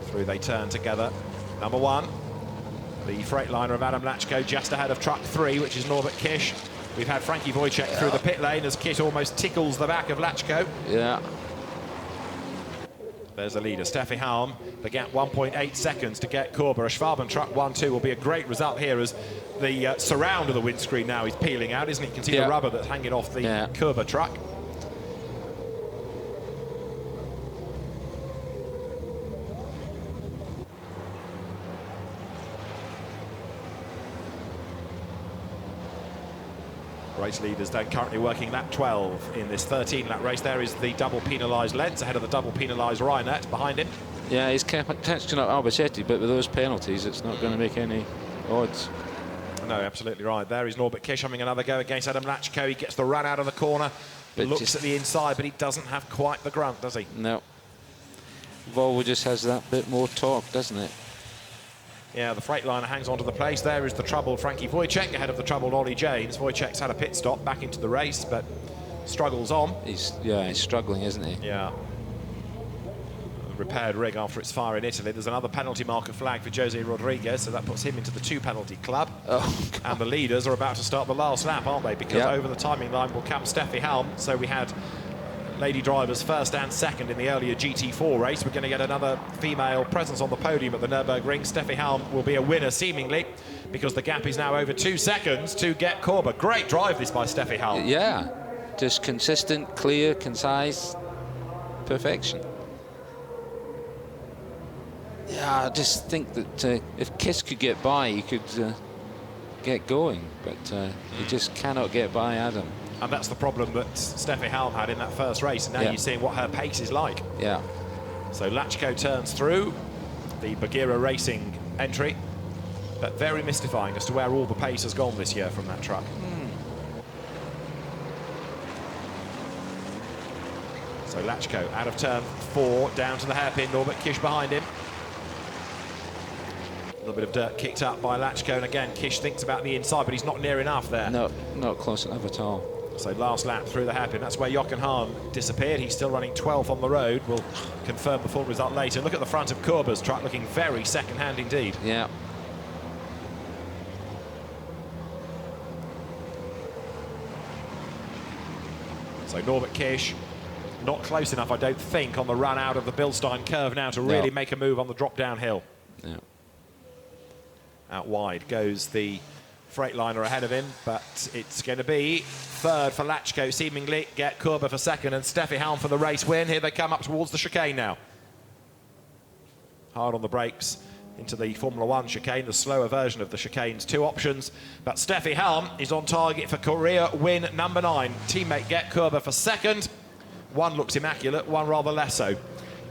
Through they turn together. Number 1, the Freightliner of Adam Lachko, just ahead of truck 3, which is Norbert Kish. We've had Frankie Wojciech through the pit lane as Kish almost tickles the back of Lachko.
Yeah.
There's the leader, Steffi Halm. The gap 1.8 seconds to get Korber. A Schwaben truck 1-2 will be a great result here as the surround of the windscreen now is peeling out, isn't it? You can see the rubber that's hanging off the Korber truck. Race leaders then currently working lap 12 in this 13-lap race. There is the double penalised Lentz ahead of the double penalised Reinert behind him.
Yeah, he's catching up Albacete, but with those penalties, it's not going to make any odds.
No, absolutely right. There is Norbert Kish having another go against Adam Lachko. He gets the run out of the corner, looks at the inside, but he doesn't have quite the grunt, does he?
No. Volvo just has that bit more torque, doesn't it?
Yeah, the Freightliner hangs onto the place. There is the troubled Frankie Wojciech ahead of the troubled Ollie James. Wojciech's had a pit stop back into the race, but struggles on.
He's struggling, isn't he?
Yeah. Repaired rig after its fire in Italy. There's another penalty marker flag for Jose Rodriguez, so that puts him into the 2-penalty club.
Oh,
and the leaders are about to start the last lap, aren't they? Because over the timing line will come Steffi Halm. So we had lady drivers first and second in the earlier GT4 race. We're going to get another female presence on the podium at the Nürburgring. Steffi Halm will be a winner, seemingly, because the gap is now over 2 seconds to get Korber. Great drive this by Steffi Halm.
Yeah, just consistent, clear, concise, perfection. Yeah, I just think that if Kiss could get by, he could get going, but he just cannot get by Adam.
And that's the problem that Steffi Halm had in that first race, and now you're seeing what her pace is like.
Yeah.
So Lachko turns through the Bagheera Racing entry, but very mystifying as to where all the pace has gone this year from that truck. So Lachko out of turn 4, down to the hairpin, Norbert Kish behind him. A little bit of dirt kicked up by Lachko, and again, Kish thinks about the inside, but he's not near enough there.
No, not close enough at all.
So last lap through the hairpin. That's where Jochen Hahn disappeared. He's still running 12th on the road. We'll confirm the full result later. Look at the front of Korber's truck, looking very second-hand indeed.
Yeah.
So Norbert Kish, not close enough, I don't think, on the run out of the Bilstein curve now to really make a move on the drop downhill.
Yeah.
Out wide goes the Freightliner ahead of him, but it's going to be third for Lachko, seemingly. Get Korber for second, and Steffi Halm for the race win. Here they come up towards the chicane now. Hard on the brakes into the Formula 1 chicane, the slower version of the chicane's 2 options. But Steffi Halm is on target for career win number 9. Teammate Get Korber for second. One looks immaculate, one rather less so.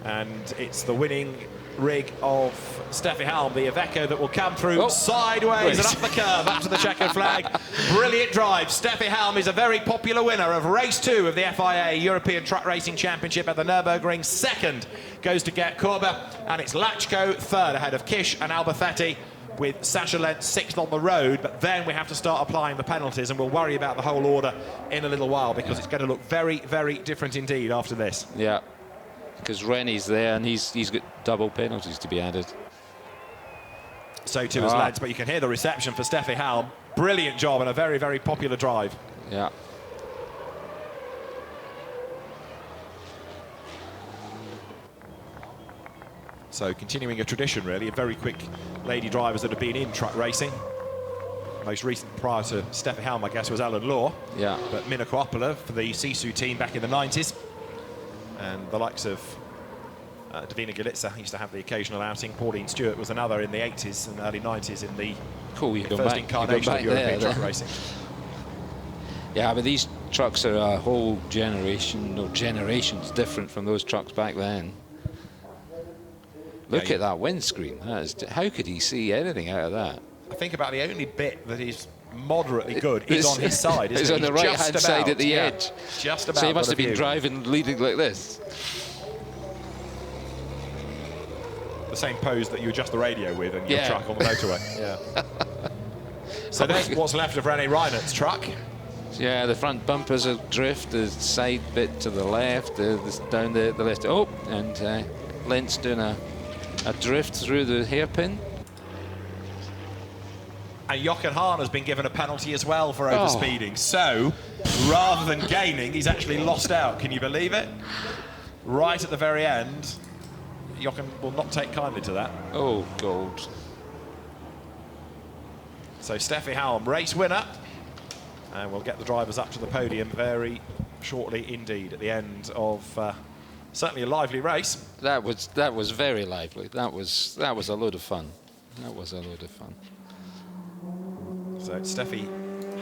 And it's the winning rig of Steffi Halm, the Iveco, that will come through sideways and up the curve, up to the checkered flag. Brilliant drive. Steffi Halm is a very popular winner of race 2 of the FIA European Truck Racing Championship at the Nürburgring. Second goes to Get Korber, and it's Lachko third ahead of Kish and Albacete, with Sasha Lentz 6th on the road. But then we have to start applying the penalties, and we'll worry about the whole order in a little while, because it's going to look very, very different indeed after this.
Yeah. Because René's there, and he's got double penalties to be added.
So too is Lentz, but you can hear the reception for Steffi Halm. Brilliant job and a very, very popular drive.
Yeah.
So continuing a tradition, really, of very quick lady drivers that have been in truck racing. most recent prior to Steffi Helm, I guess, was Alan Law.
Yeah.
But Minna Koopala for the Sisu team back in the 90s. And the likes of Davina Galitsa used to have the occasional outing. Pauline Stewart was another in the 80s and early 90s in the first incarnation of European truck racing.
Yeah, but these trucks are a whole generation, or generations different from those trucks back then. Look at that windscreen. How could he see anything out of that?
I think about the only bit that is moderately good is on his side.
It's on the right-hand side at the edge.
Just about.
So he must have been driving, leading like this.
The same pose that you adjust the radio with in your truck on the motorway. Yeah. So that's what's left of René Reinert's truck.
Yeah, the front bumpers are drift, the side bit to the left, down the left. Oh, and Lentz doing a drift through the hairpin.
And Jochen Hahn has been given a penalty as well for overspeeding. So, rather than gaining, he's actually lost out. Can you believe it? Right at the very end, Jochen will not take kindly to that.
Oh, gold.
So Steffi Helm, race winner. And we'll get the drivers up to the podium very shortly indeed at the end of certainly a lively race.
That was very lively. That was a load of fun. That was a load of fun.
So it's Steffi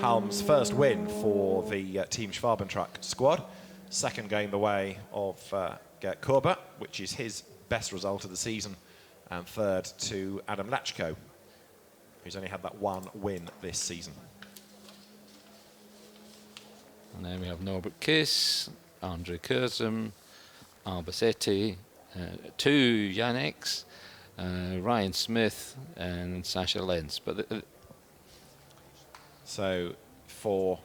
Helm's first win for the Team Schwaben truck squad. Second going the way of Gert Körber, which is his best result of the season. And third to Adam Lachko, who's only had that one win this season.
And then we have Norbert Kiss, Andre Kurzem, Albacetti, two Yannicks, Ryan Smith and Sasha Lentz. But
so for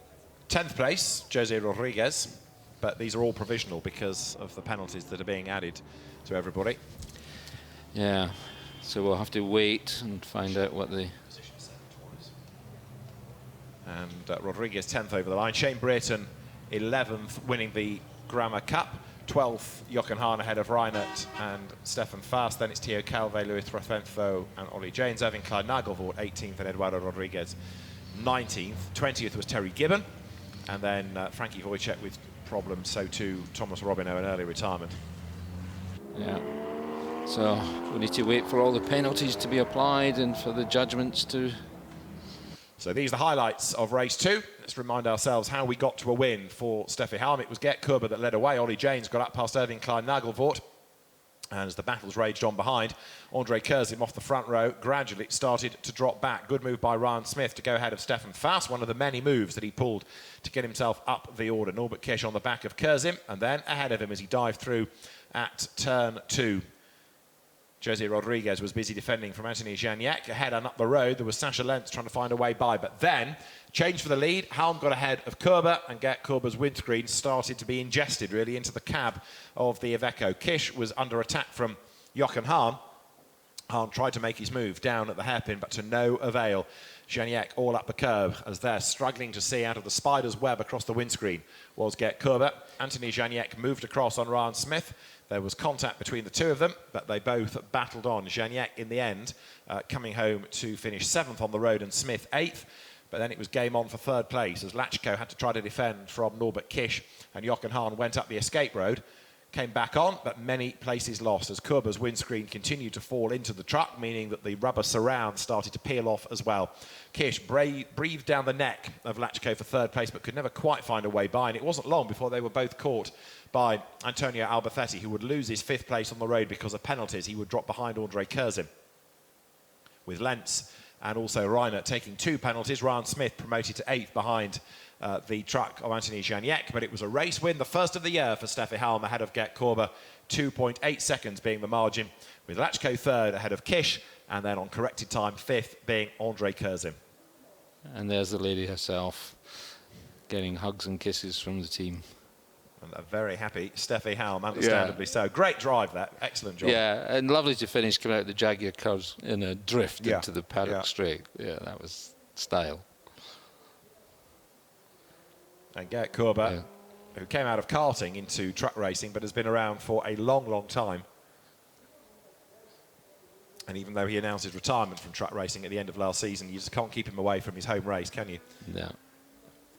10th place, Jose Rodriguez, but these are all provisional because of the penalties that are being added to everybody.
Yeah, so we'll have to wait and find out what the...
And Rodriguez 10th over the line. Shane Brereton 11th, winning the Gramma Cup. 12th, Jochen Hahn ahead of Reinert and Stefan Fast. Then it's Theo Calve, Luis Trofenzo and Ollie Janes. Irving Klein Nagelvoort 18th and Eduardo Rodriguez 19th. 20th was Terry Gibbon. And then Frankie Wojciech with problems, so too Thomas Robineau, an early retirement.
Yeah. So we need to wait for all the penalties to be applied and for the judgments to...
So these are the highlights of race 2. Let's remind ourselves how we got to a win for Steffi Helm. It was Gert Körber that led away. Ollie Janes got up past Irving Klein Nagelvoort. And as the battles raged on behind, Andre Kurzem off the front row gradually started to drop back. Good move by Ryan Smith to go ahead of Stefan Fast, one of the many moves that he pulled to get himself up the order. Norbert Kish on the back of Kurzem, and then ahead of him as he dived through at turn 2. Jose Rodriguez was busy defending from Anthony Janiak. Ahead and up the road, there was Sasha Lentz trying to find a way by. But then, change for the lead. Helm got ahead of Körber, and Gert Körber's windscreen started to be ingested, really, into the cab of the Iveco. Kish was under attack from Jochen Hahn. Hahn tried to make his move down at the hairpin, but to no avail. Janiak all up the curb as they're struggling to see out of the spider's web across the windscreen was Gert Körber. Anthony Janiak moved across on Ryan Smith. There was contact between the two of them, but they both battled on. Janiak, in the end, coming home to finish 7th on the road and Smith 8th. But then it was game on for 3rd place as Lachko had to try to defend from Norbert Kish, and Jochen Hahn went up the escape road. Came back on, but many places lost as Körber's windscreen continued to fall into the truck, meaning that the rubber surround started to peel off as well. Kish breathed down the neck of Lachko for 3rd place, but could never quite find a way by, and it wasn't long before they were both caught by Antonio Albacetti, who would lose his 5th place on the road because of penalties. He would drop behind Andre Kurzem. With Lentz and also Reiner taking 2 penalties, Ryan Smith promoted to 8th behind the truck of Anthony Janiak, but it was a race win, the first of the year for Steffi Helm ahead of Gert Körber, 2.8 seconds being the margin, with Lachko 3rd ahead of Kish, and then on corrected time 5th being Andre Kurzem.
And there's the lady herself getting hugs and kisses from the team.
And a very happy Steffi Helm, understandably so. Great drive, that. Excellent job.
Yeah, and lovely to finish coming out the Jaguar curves in a drift into the paddock straight. Yeah, that was style.
And Gert Körber, who came out of karting into truck racing, but has been around for a long, long time. And even though he announced his retirement from truck racing at the end of last season, you just can't keep him away from his home race, can you?
No.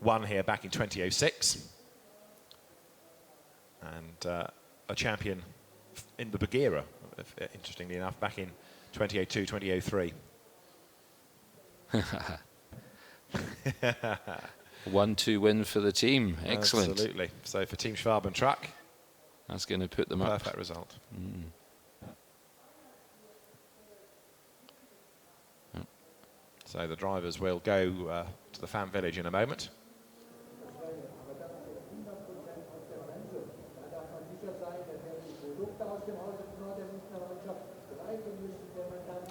Won here back in 2006. And a champion in the Bagheera, interestingly enough, back in 2002, 2003.
1-2 win for the team. Excellent.
Absolutely. So for Team Schwab and Truck,
that's going to put them up.
Perfect result. So the drivers will go to the fan village in a moment.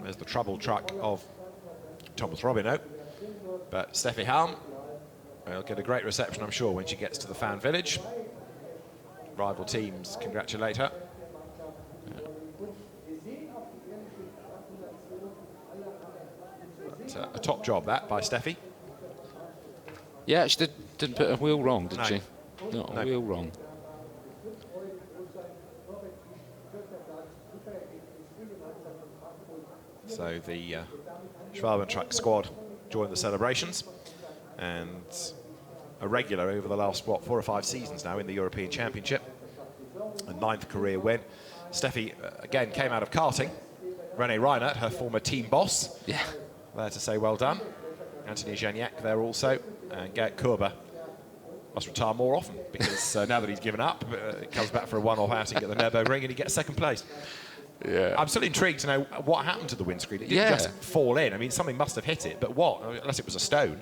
There's the trouble truck of Thomas Robinot, but Steffi Halm will get a great reception, I'm sure, when she gets to the fan village. Rival teams congratulate her. But, a top job, that, by Steffi.
Yeah, she didn't put a wheel wrong, did
No.
she? Not a wheel wrong.
So the Schwab and Truck squad joined the celebrations, and a regular over the last, what, 4 or 5 seasons now in the European Championship. A 9th career win. Steffi, again, came out of karting. René Reinert, her former team boss.
Yeah.
There to say well done. Anthony Janiak there also. And Gert Kurber must retire more often, because now that he's given up, he comes back for a one-off outing at the Nürburgring and he gets 2nd place.
Yeah.
I'm still intrigued to know what happened to the windscreen. It didn't just fall in. I mean, something must have hit it, but what? Unless it was a stone.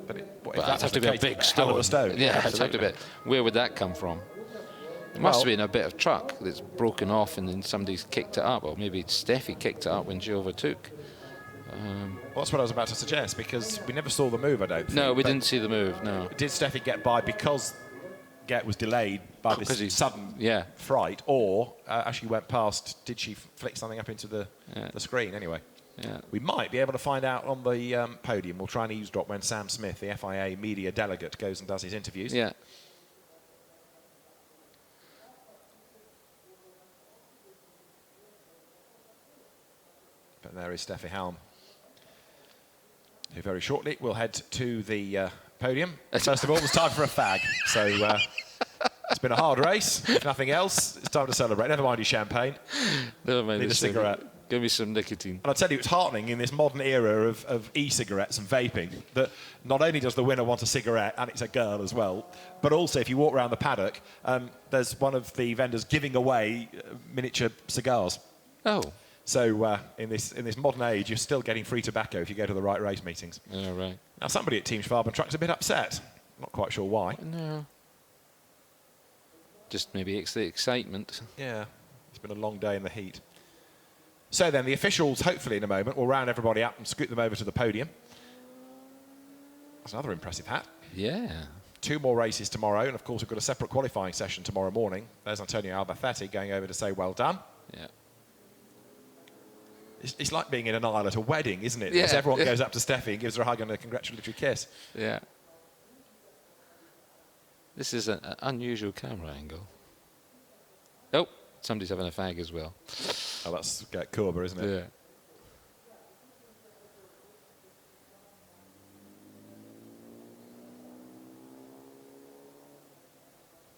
But
that'd have to be a big stone.
Hell of a stone.
Yeah, it'd have to be. Where would that come from? It must have been a bit of truck that's broken off and then somebody's kicked it up, or maybe Steffi kicked it up when she overtook.
Well, that's what I was about to suggest, because we never saw the move, I don't think.
No, we didn't see the move, no.
Did Steffi get by because Gert was delayed by this sudden fright, or as she went past, did she flick something up into the screen anyway?
Yeah.
We might be able to find out on the podium. We'll try and eavesdrop when Sam Smith, the FIA media delegate, goes and does his interviews.
Yeah.
But there is Steffi Halm, who very shortly will head to the podium. First of all, it's time for a fag. So it's been a hard race. If nothing else, it's time to celebrate. Never mind your champagne.
Never mind.
Need a cigarette.
Give me some nicotine.
And I'll tell you, it's heartening in this modern era of e-cigarettes and vaping that not only does the winner want a cigarette, and it's a girl as well, but also if you walk around the paddock, there's one of the vendors giving away miniature cigars.
Oh.
So in this modern age, you're still getting free tobacco if you go to the right race meetings.
Yeah, right.
Now, somebody at Team Schwab and Truck's a bit upset. Not quite sure why.
No. Just maybe it's the excitement.
Yeah, it's been a long day in the heat. So then, the officials, hopefully in a moment, will round everybody up and scoot them over to the podium. That's another impressive hat.
Yeah.
2 more races tomorrow, and of course we've got a separate qualifying session tomorrow morning. There's Antonio Albacete going over to say well done.
Yeah.
It's like being in an aisle at a wedding, isn't it?
Yeah.
Because everyone goes up to Steffi and gives her a hug and a congratulatory kiss.
Yeah. This is an unusual camera angle. Oh, somebody's having a fag as well.
Oh, that's Gert Kurber, isn't it?
Yeah.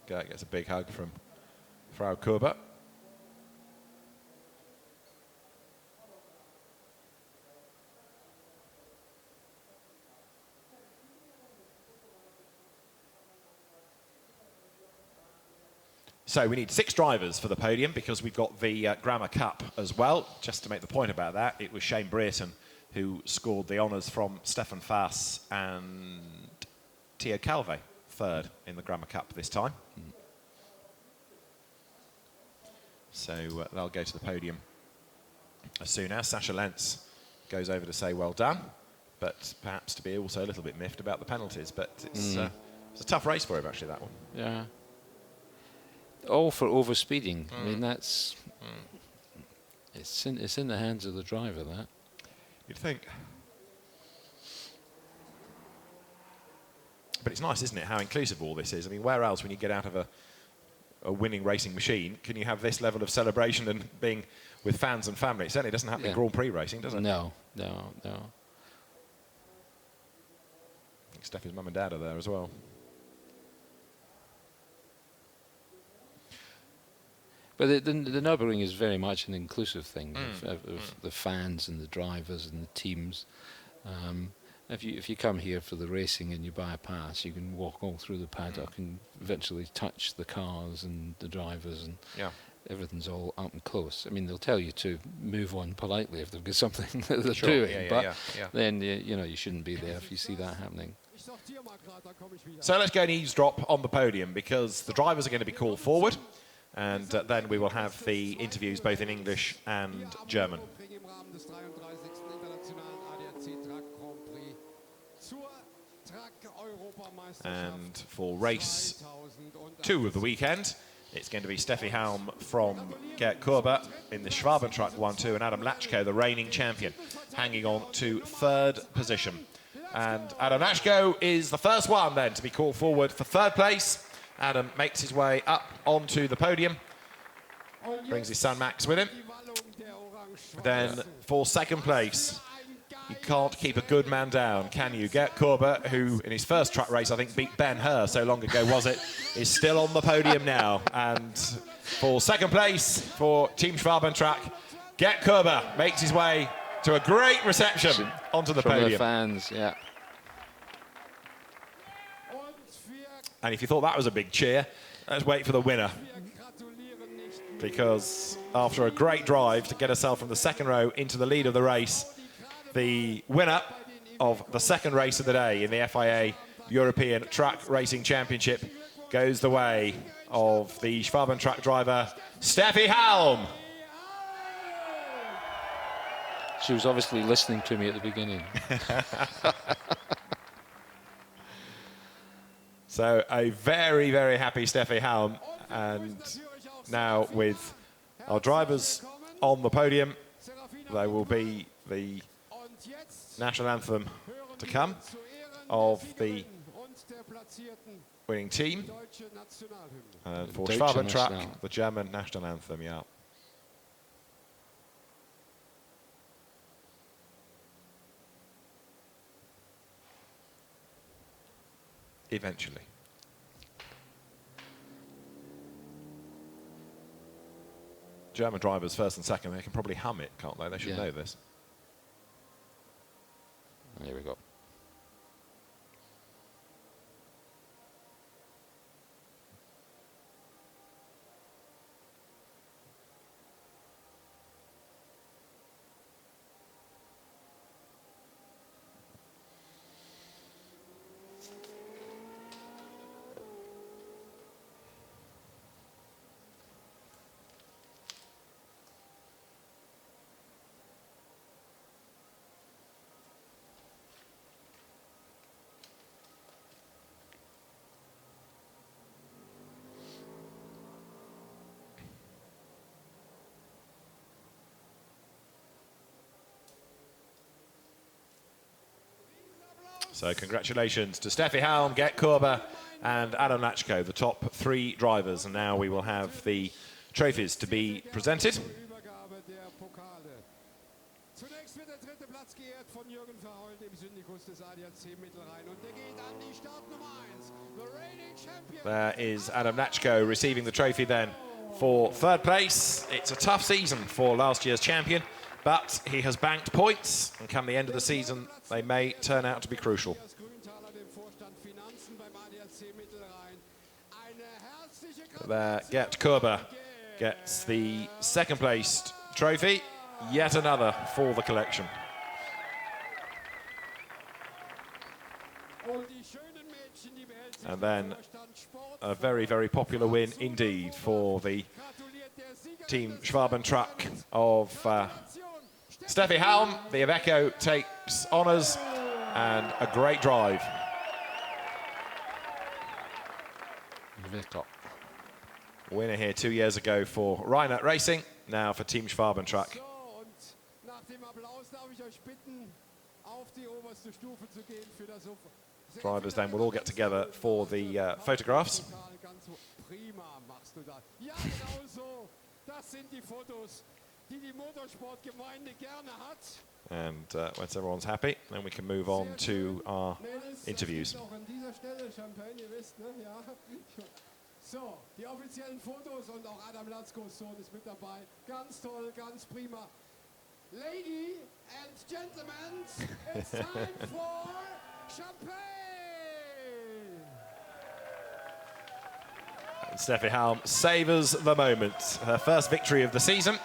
Gert gets a big hug from Frau Kurber. So we need 6 drivers for the podium because we've got the Grammar Cup as well. Just to make the point about that, it was Shane Brereton who scored the honours from Stefan Fass and Theo Calve, 3rd in the Grammar Cup this time. So they'll go to the podium as soon as Sasha Lentz goes over to say well done, but perhaps to be also a little bit miffed about the penalties. But it's a tough race for him, actually, that one.
Yeah. All for overspeeding. I mean, that's... It's in the hands of the driver, that.
You'd think. But it's nice, isn't it, how inclusive all this is? I mean, where else, when you get out of a winning racing machine, can you have this level of celebration and being with fans and family. It certainly doesn't happen in Grand Prix racing, does it?
No, no, no.
I think Steffi's mum and dad are there as well.
But the Nürburgring is very much an inclusive thing of the fans and the drivers and the teams. If you come here for the racing and you buy a pass, you can walk all through the paddock and virtually touch the cars and the drivers, and everything's all up and close. I mean, they'll tell you to move on politely if they've got something that they're doing, but then you know you shouldn't be there if you see that happening.
So let's go and eavesdrop on the podium, because the drivers are going to be called forward, and then we will have the interviews both in English and German. And for race 2 of the weekend, it's going to be Steffi Halm from Gert Kurber in the Schwabentruck 1-2, and Adam Lachko, the reigning champion, hanging on to 3rd position. And Adam Lachko is the first one then to be called forward for 3rd place. Adam makes his way up onto the podium, brings his son Max with him. Then for 2nd place, you can't keep a good man down, can you? Gert Kurber, who in his first truck race, I think, beat Ben Hur so long ago, was it, is still on the podium now. And for 2nd place for Team Schwabentruck, Gert Kurber makes his way to a great reception onto the podium.
From the fans, yeah.
And if you thought that was a big cheer, let's wait for the winner. Because after a great drive to get herself from the 2nd row into the lead of the race, the winner of the 2nd race of the day in the FIA European Truck Racing Championship goes the way of the Schwabentruck driver, Steffi Halm.
She was obviously listening to me at the beginning.
So a very, very happy Steffi Halm. And now with our drivers on the podium, there will be the national anthem to come of the winning team. And for Schwabentruck, the German national anthem, yeah. Eventually. German drivers, 1st and 2nd, they can probably hum it, can't they? They should know this.
Here we go.
So congratulations to Steffi Halm, Gert Kurber and Adam Lachko, the top 3 drivers. And now we will have the trophies to be presented. There is Adam Lachko receiving the trophy then for 3rd place. It's a tough season for last year's champion, but he has banked points, and come the end of the season, they may turn out to be crucial. There, Gert Kurber gets the 2nd placed trophy, yet another for the collection. And then a very, very popular win indeed for the Team Schwabentruck of Steffi Halm. The Iveco takes honours, and a great drive.
Iveco.
Winner here 2 years ago for Reinhardt Racing, now for Team Schwabentruck. Drivers then will all get together for the photographs. And once everyone's happy, then we can move on to our interviews.
So, die offiziellen Fotos und auch Adam Latzkos Sohn ist mit dabei. Ganz toll, ganz prima. Lady and gentlemen, it's time for champagne!
And Steffi Halm savours the moment. Her first victory of the season.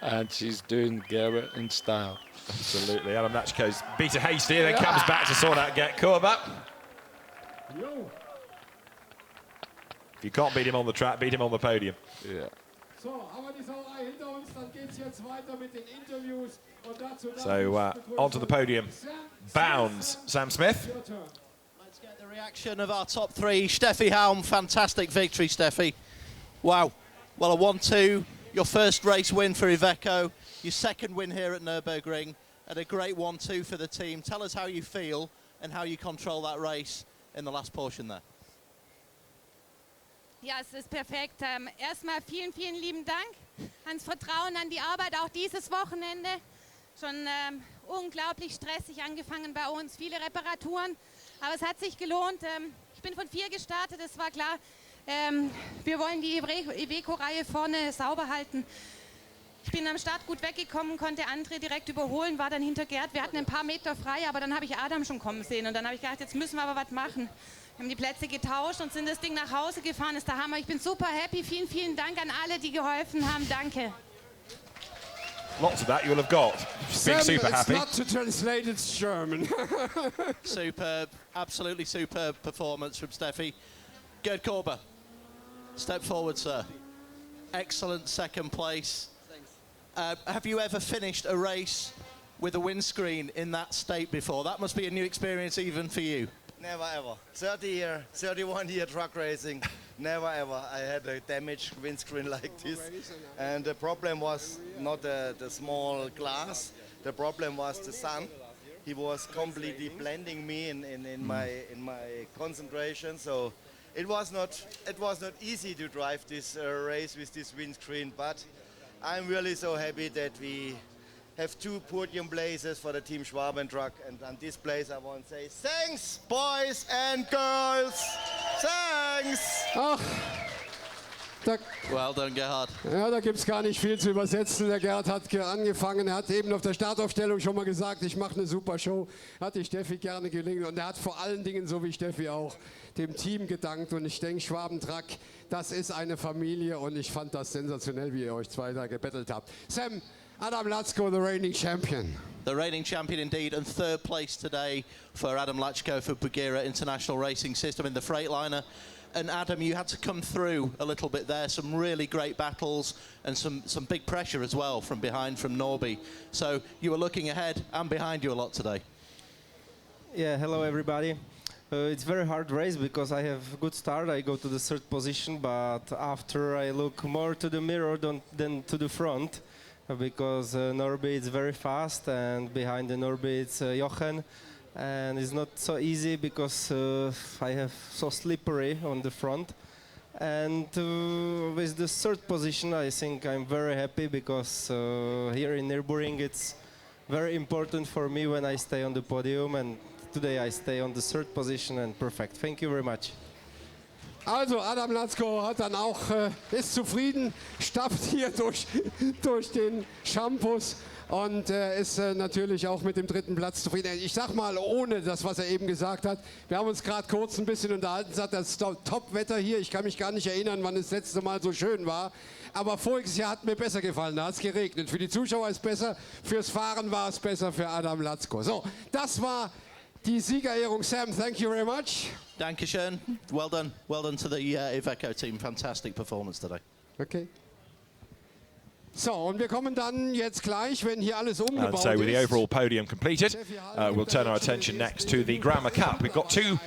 And she's doing Gerber in style.
Absolutely. Adam Lachko's beat a hasty, then comes back to sort out Get Kurba. If you can't beat him on the track, beat him on the podium.
Yeah.
So onto the podium. Bounds, Sam Smith.
Let's get the reaction of our top three. Steffi Halm, fantastic victory, Steffi. Wow. Well, a 1-2, your first race win for Iveco, your second win here at Nürburgring, and a great 1-2 for the team. Tell us how you feel and how you control that race in the last portion there.
Ja, es ist perfekt. Erstmal vielen, vielen lieben Dank ans Vertrauen, an die Arbeit, auch dieses Wochenende. Schon unglaublich stressig angefangen bei uns, viele Reparaturen, aber es hat sich gelohnt. Ich bin von 4 gestartet, es war klar, wir wollen die Iveco-Reihe vorne sauber halten. Ich bin am Start gut weggekommen, konnte André direkt überholen, war dann hinter Gerd. Wir hatten ein paar Meter frei, aber dann habe ich Adam schon kommen sehen. Und dann habe ich gedacht, jetzt müssen wir aber was machen. Wir haben die Plätze getauscht und sind das Ding nach Hause gefahren. Das ist der Hammer. Ich bin super happy. Vielen, vielen Dank an alle, die geholfen haben. Danke.
Lots of that you will have got. Being super happy.
It's not to translate, it's German.
Superb, absolutely superb performance from Steffi. Gerd Korber, step forward, sir. Excellent second place. Have you ever finished a race with a windscreen in that state before? That must be a new experience even for you.
Never ever. 31-year truck racing. Never ever. I had a damaged windscreen like this. And the problem was not the small glass. The problem was the sun. He was completely blending me in my concentration. So it was not easy to drive this race with this windscreen. But I'm really so happy that we have 2 podium places for the Team Schwaben truck, and on this place I want to say thanks, boys and girls. Thanks.
Ach,
Well done, Gerhard.
ja, da gibt es gar nicht viel zu übersetzen. Der Gerhard hat angefangen, er hat eben auf der Startaufstellung schon mal gesagt, ich mache eine super Show. Hat die Steffi gerne gelingen und er hat vor allen Dingen, so wie Steffi auch, dem Team gedankt. Und ich denke, Schwaben-Truck, das ist eine Familie und ich fand das sensationell, wie ihr euch 2 da gebettelt habt. Sam, Adam Latzko, the reigning champion.
The reigning champion indeed, and 3rd place today for Adam Lachko for Bugera International Racing System in the Freightliner. And Adam, you had to come through a little bit there, some really great battles and some big pressure as well from behind from Norby. So you were looking ahead and behind you a lot today.
Yeah, hello everybody. It's very hard race because I have a good start. I go to the 3rd position, but after I look more to the mirror than to the front, because Norby is very fast and behind the Norby it's Jochen. And it's not so easy because I have so slippery on the front. And with the 3rd position, I think I'm very happy because here in Nürburgring it's very important for me when I stay on the podium, and today I stay on the 3rd position and perfect. Thank you very much.
Also Adam Latzko hat dann auch, ist zufrieden, stapft hier durch den Shampoos und ist natürlich auch mit dem 3. Platz zufrieden. Ich sag mal, ohne das, was er eben gesagt hat, wir haben uns gerade kurz ein bisschen unterhalten, sagt, das Top-Wetter hier, ich kann mich gar nicht erinnern, wann das letzte Mal so schön war, aber voriges Jahr hat mir besser gefallen, da hat es geregnet. Für die Zuschauer ist es besser, fürs Fahren war es besser für Adam Latzko. So, das war die Siegerehrung. Sam, thank you very much.
Dankeschön. Well done to the Iveco team. Fantastic performance today.
Okay. So, und wir kommen dann jetzt gleich, wenn hier alles
And
umgebaut
so with the
ist.
overall podium completed, we'll turn our attention next to the Grammar Cup. We've got two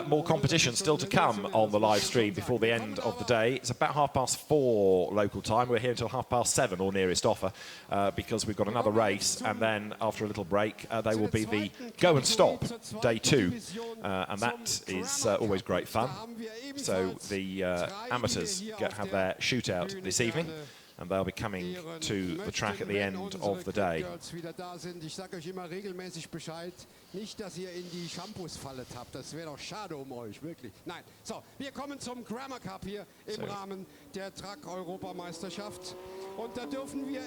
more competitions still to come on the live stream before the end of the day. It's about 4:30 local time. We're here until 7:30 or nearest offer because we've got another race, and then after a little break they will be the go and stop day 2, and that is always great fun. So the amateurs have their shootout this evening, and they'll be coming to the track at the end of the day.
Ich sage euch immer regelmäßig Bescheid, nicht, dass ihr in die Shampoos-Falle tappt. Das wäre doch schade um euch, wirklich. Nein. So, wir kommen zum Grammar Cup hier im Rahmen der Truck-Europameisterschaft. Und da dürfen wir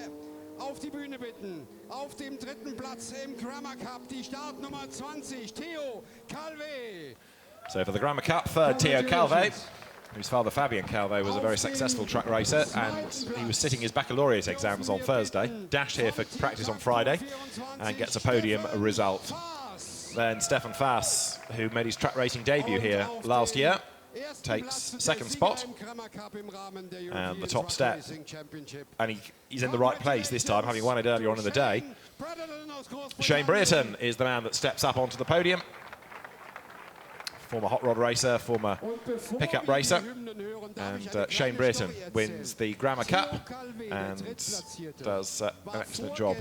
auf die Bühne bitten, auf dem 3. Platz im Grammar Cup, die Startnummer 20, Theo Calvé.
So for the Grammar Cup, third Theo Calvé, whose father Fabien Calvé was a very successful track racer, and he was sitting his baccalaureate exams on Thursday, dashed here for practice on Friday, and gets a podium result. Then Stefan Faas, who made his track racing debut here last year, takes second spot and the top step, and he's in the right place this time, having won it earlier on in the day. Shane Brereton is the man that steps up onto the podium. Former hot rod racer, former pickup racer, and Shane Brereton wins the Grammar Cup and does an excellent job.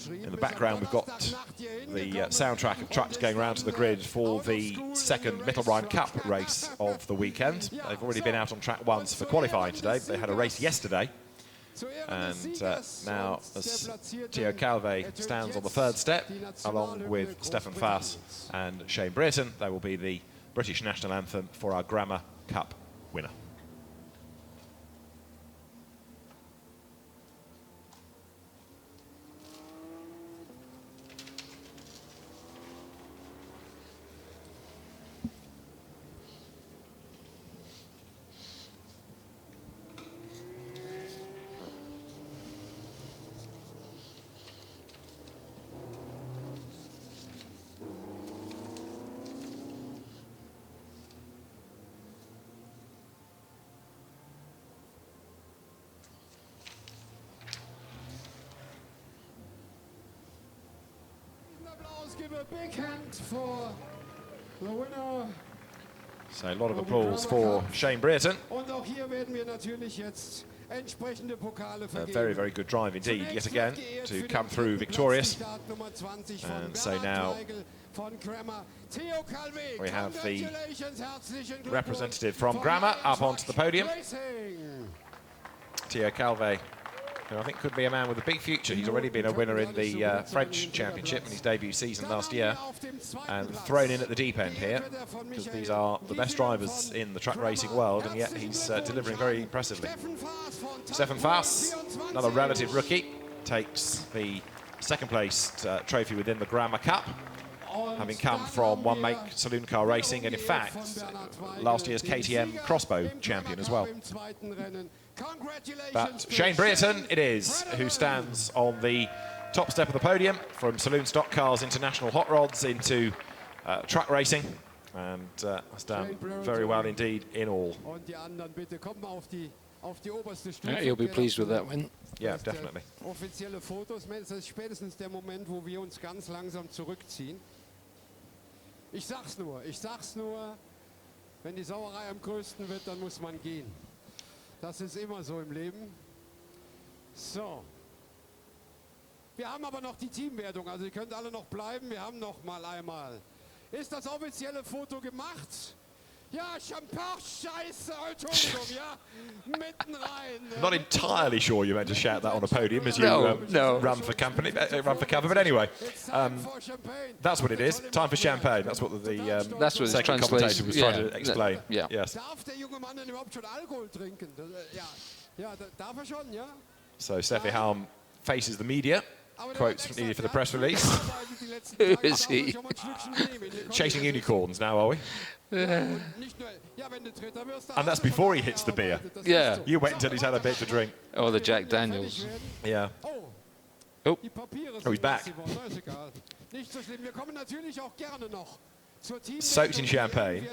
In the background we've got the soundtrack of trucks going around to the grid for the second Mittelrhein Cup race of the weekend. They've already been out on track once for qualifying today. They had a race yesterday. And now, as Theo Calvé stands on the third step, along with Stefan Faas and Shane Brereton, they will be the British national anthem for our Grammar Cup winner.
Give a big hand for the winner.
So a lot of applause for Shane Brereton.
Und auch hier werden wir natürlich jetzt entsprechende Pokale
A
vergeben.
very, very good drive indeed, yet again, to come through victorious. And so now we have the representative from Grammar up onto the podium. Theo Calvé, who I think could be a man with a big future. He's already been a winner in the French Championship in his debut season last year, and thrown in at the deep end here, because these are the best drivers in the truck racing world, and yet he's delivering very impressively. Stefan Faas, another relative rookie, takes the second place trophy within the Grammar Cup, having come from one-make saloon car racing, and in fact, last year's KTM Crossbow champion as well. But Shane Brereton it is, who stands on the top step of the podium, from saloon stock cars into national hot rods into truck racing, and has done very well indeed in all.
Yeah, he'll be pleased with that win.
Yeah, definitely.
Offizielle Fotos, das ist spätestens der Moment, wo wir uns ganz langsam zurückziehen. Ich sag's nur, wenn die Sauerei am größten wird, dann muss man gehen. Das ist immer so im Leben. So. Wir haben aber noch die Teamwertung, also ihr könnt alle noch bleiben. Wir haben noch mal einmal. Ist das offizielle Foto gemacht? Ja, Champagne, Scheiße, Entschuldigung, ja, mitten rein.
Not entirely sure you meant to shout that on a podium as you run for company, run for cover, but anyway, that's what it is. Time for champagne. That's what
that's what
second commentator was trying to explain.
Yeah.
Yes.
Darf der junge Mann denn überhaupt schon Alkohol trinken? Ja, darf er schon, ja?
So Steffi Halm faces the media. Quotes needed for the press release.
Who is he?
Chasing unicorns now, are we? And that's before he hits the beer.
Yeah.
You wait until he's had a bit to drink.
Oh, the Jack Daniels.
Yeah.
Oh,
he's back. Soaked in champagne.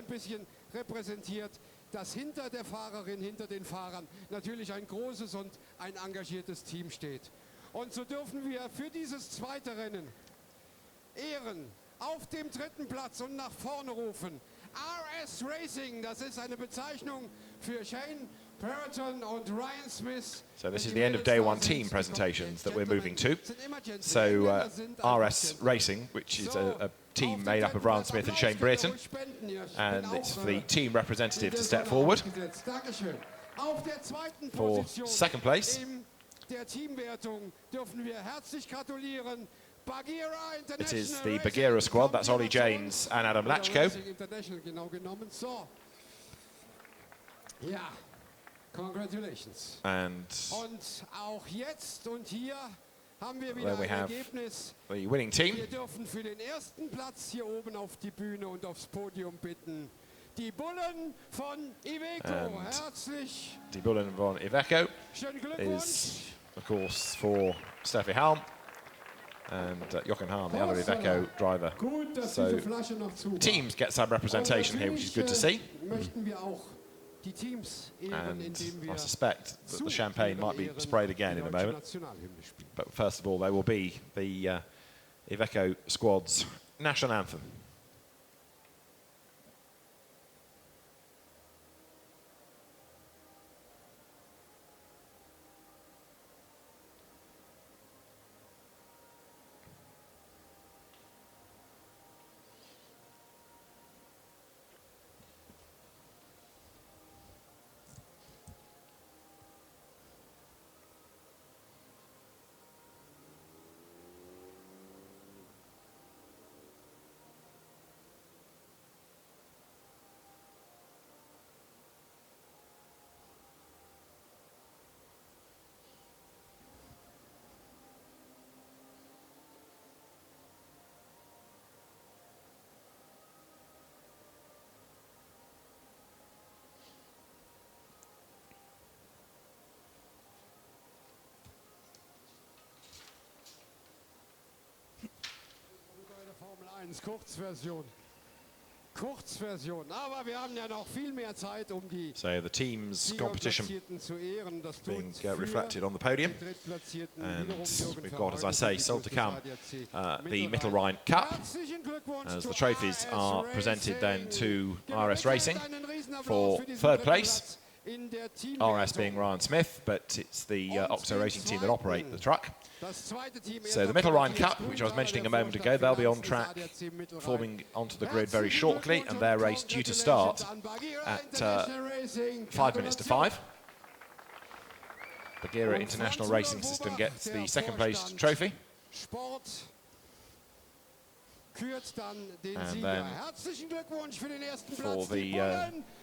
dass hinter der Fahrerin, hinter den Fahrern natürlich ein großes und ein engagiertes Team steht. Und so dürfen wir für dieses zweite Rennen Ehren auf dem dritten Platz und nach vorne rufen. RS Racing, das ist eine Bezeichnung für Shane Puritan und Ryan Smith.
So this is the end of day one team presentations that we're moving to. So RS Racing, which is a team made up of Ryan Smith and Shane Brereton, and it's for the team representative to step forward. For second place, it is the Bagheera squad. That's Ollie Janes and Adam Lachko.
Congratulations.
And
auch jetzt und hier haben wir
then
wieder
we
ein
have
Ergebnis.
the winning team.
Wir dürfen für den ersten Platz hier oben auf die Bühne und aufs Podium bitten. Die Bullen von Iveco.
And
Herzlich.
Die Bullen von Iveco
Schönen Glückwunsch.
is, of course, for Steffi Halm and Jochen Hahn, the other Iveco driver.
Gut, dass
So
diese Flasche noch zu war.
teams get some representation here, which is good to see.
Möchten wir auch die Teams ehren,
And
indem wir
I suspect that the champagne might be sprayed again in a moment.
Nationalhymne spielen.
But first of all, there will be the Iveco squad's national anthem.
Formel 1 Kurzversion. Kurzversion. Aber wir haben ja noch viel mehr Zeit, um die
So the team's competition
Siegerplatzierten zu ehren. Das
being
tut für
reflected on the podium.
die Drittplatzierten
And
wiederum Jürgen
we've got, as I
Verheugen
say,
und
still to come,
ADAC
the Mittelrhein Cup,
Herzlichen Glückwunsch
as
zu
the trophies
RS
are presented then to
Racing.
RS Racing
Einen Riesenapplaus
for
für diesen
third
dritten
place.
Platz in der Teamwertung.
RS being Ryan Smith, but it's the Octo Racing team that operate the truck.
Das zweite Team
So the Mittelrhein Cup, which I was mentioning a moment ago, they'll be on track, forming onto the grid very shortly, and their race due to start at 5 minutes to 5. Bagheera International Racing System gets the second place trophy.
Sport kürt dann den
And
Sieger.
then
Herzlichen Glückwunsch für den ersten
For
Platz.
the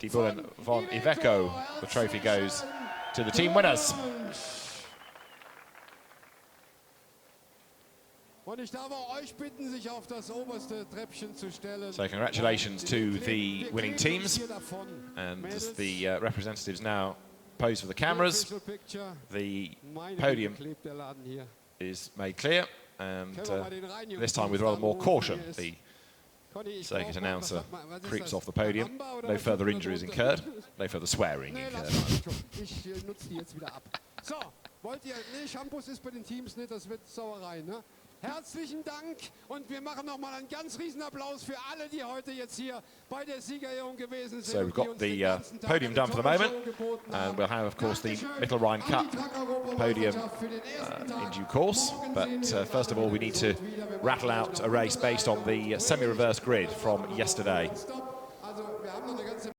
Die Bullen von Iveco, the trophy goes to the team winners.
Und ich darf auch euch bitten, sich auf das oberste Treppchen zu stellen.
So congratulations to the
Wir
winning
kleben uns
teams.
hier davon.
And as
Mädels,
the representatives now pose for the cameras,
official picture.
the
Meine
podium
Güte, klebt der Laden hier.
is made clear, and
Können wir mal den Reinigungs-
this time with rather more caution.
Hier ist-
The
Conny, ich
circuit
brauch mal-
announcer
was ist
creeps
das?
off the podium.
Mamba oder
No
was
further
ist das
injuries
drunter?
incurred, no further swearing
Nee, lass
incurred.
mal. Ich nutze die jetzt wieder ab. So, wollt ihr... Nee, Shampoos ist bei den Teams nicht, das wird Sauerei, ne? Herzlichen Dank und wir machen nochmal einen ganz riesen Applaus für alle, die heute jetzt hier bei der Siegerehrung gewesen sind.
So we've
und die
got
uns
the
den ganzen Tag
podium
eine
done for the
tolle
moment,
Show geboten
and
haben.
we'll have, of course, the
Dankeschön
Mittelrhein
an
Cup
die Truck-Europameisterschaft
podium
für den ersten Tag.
in due course. But first of all, we need to rattle out a race based on the semi-reverse grid from yesterday.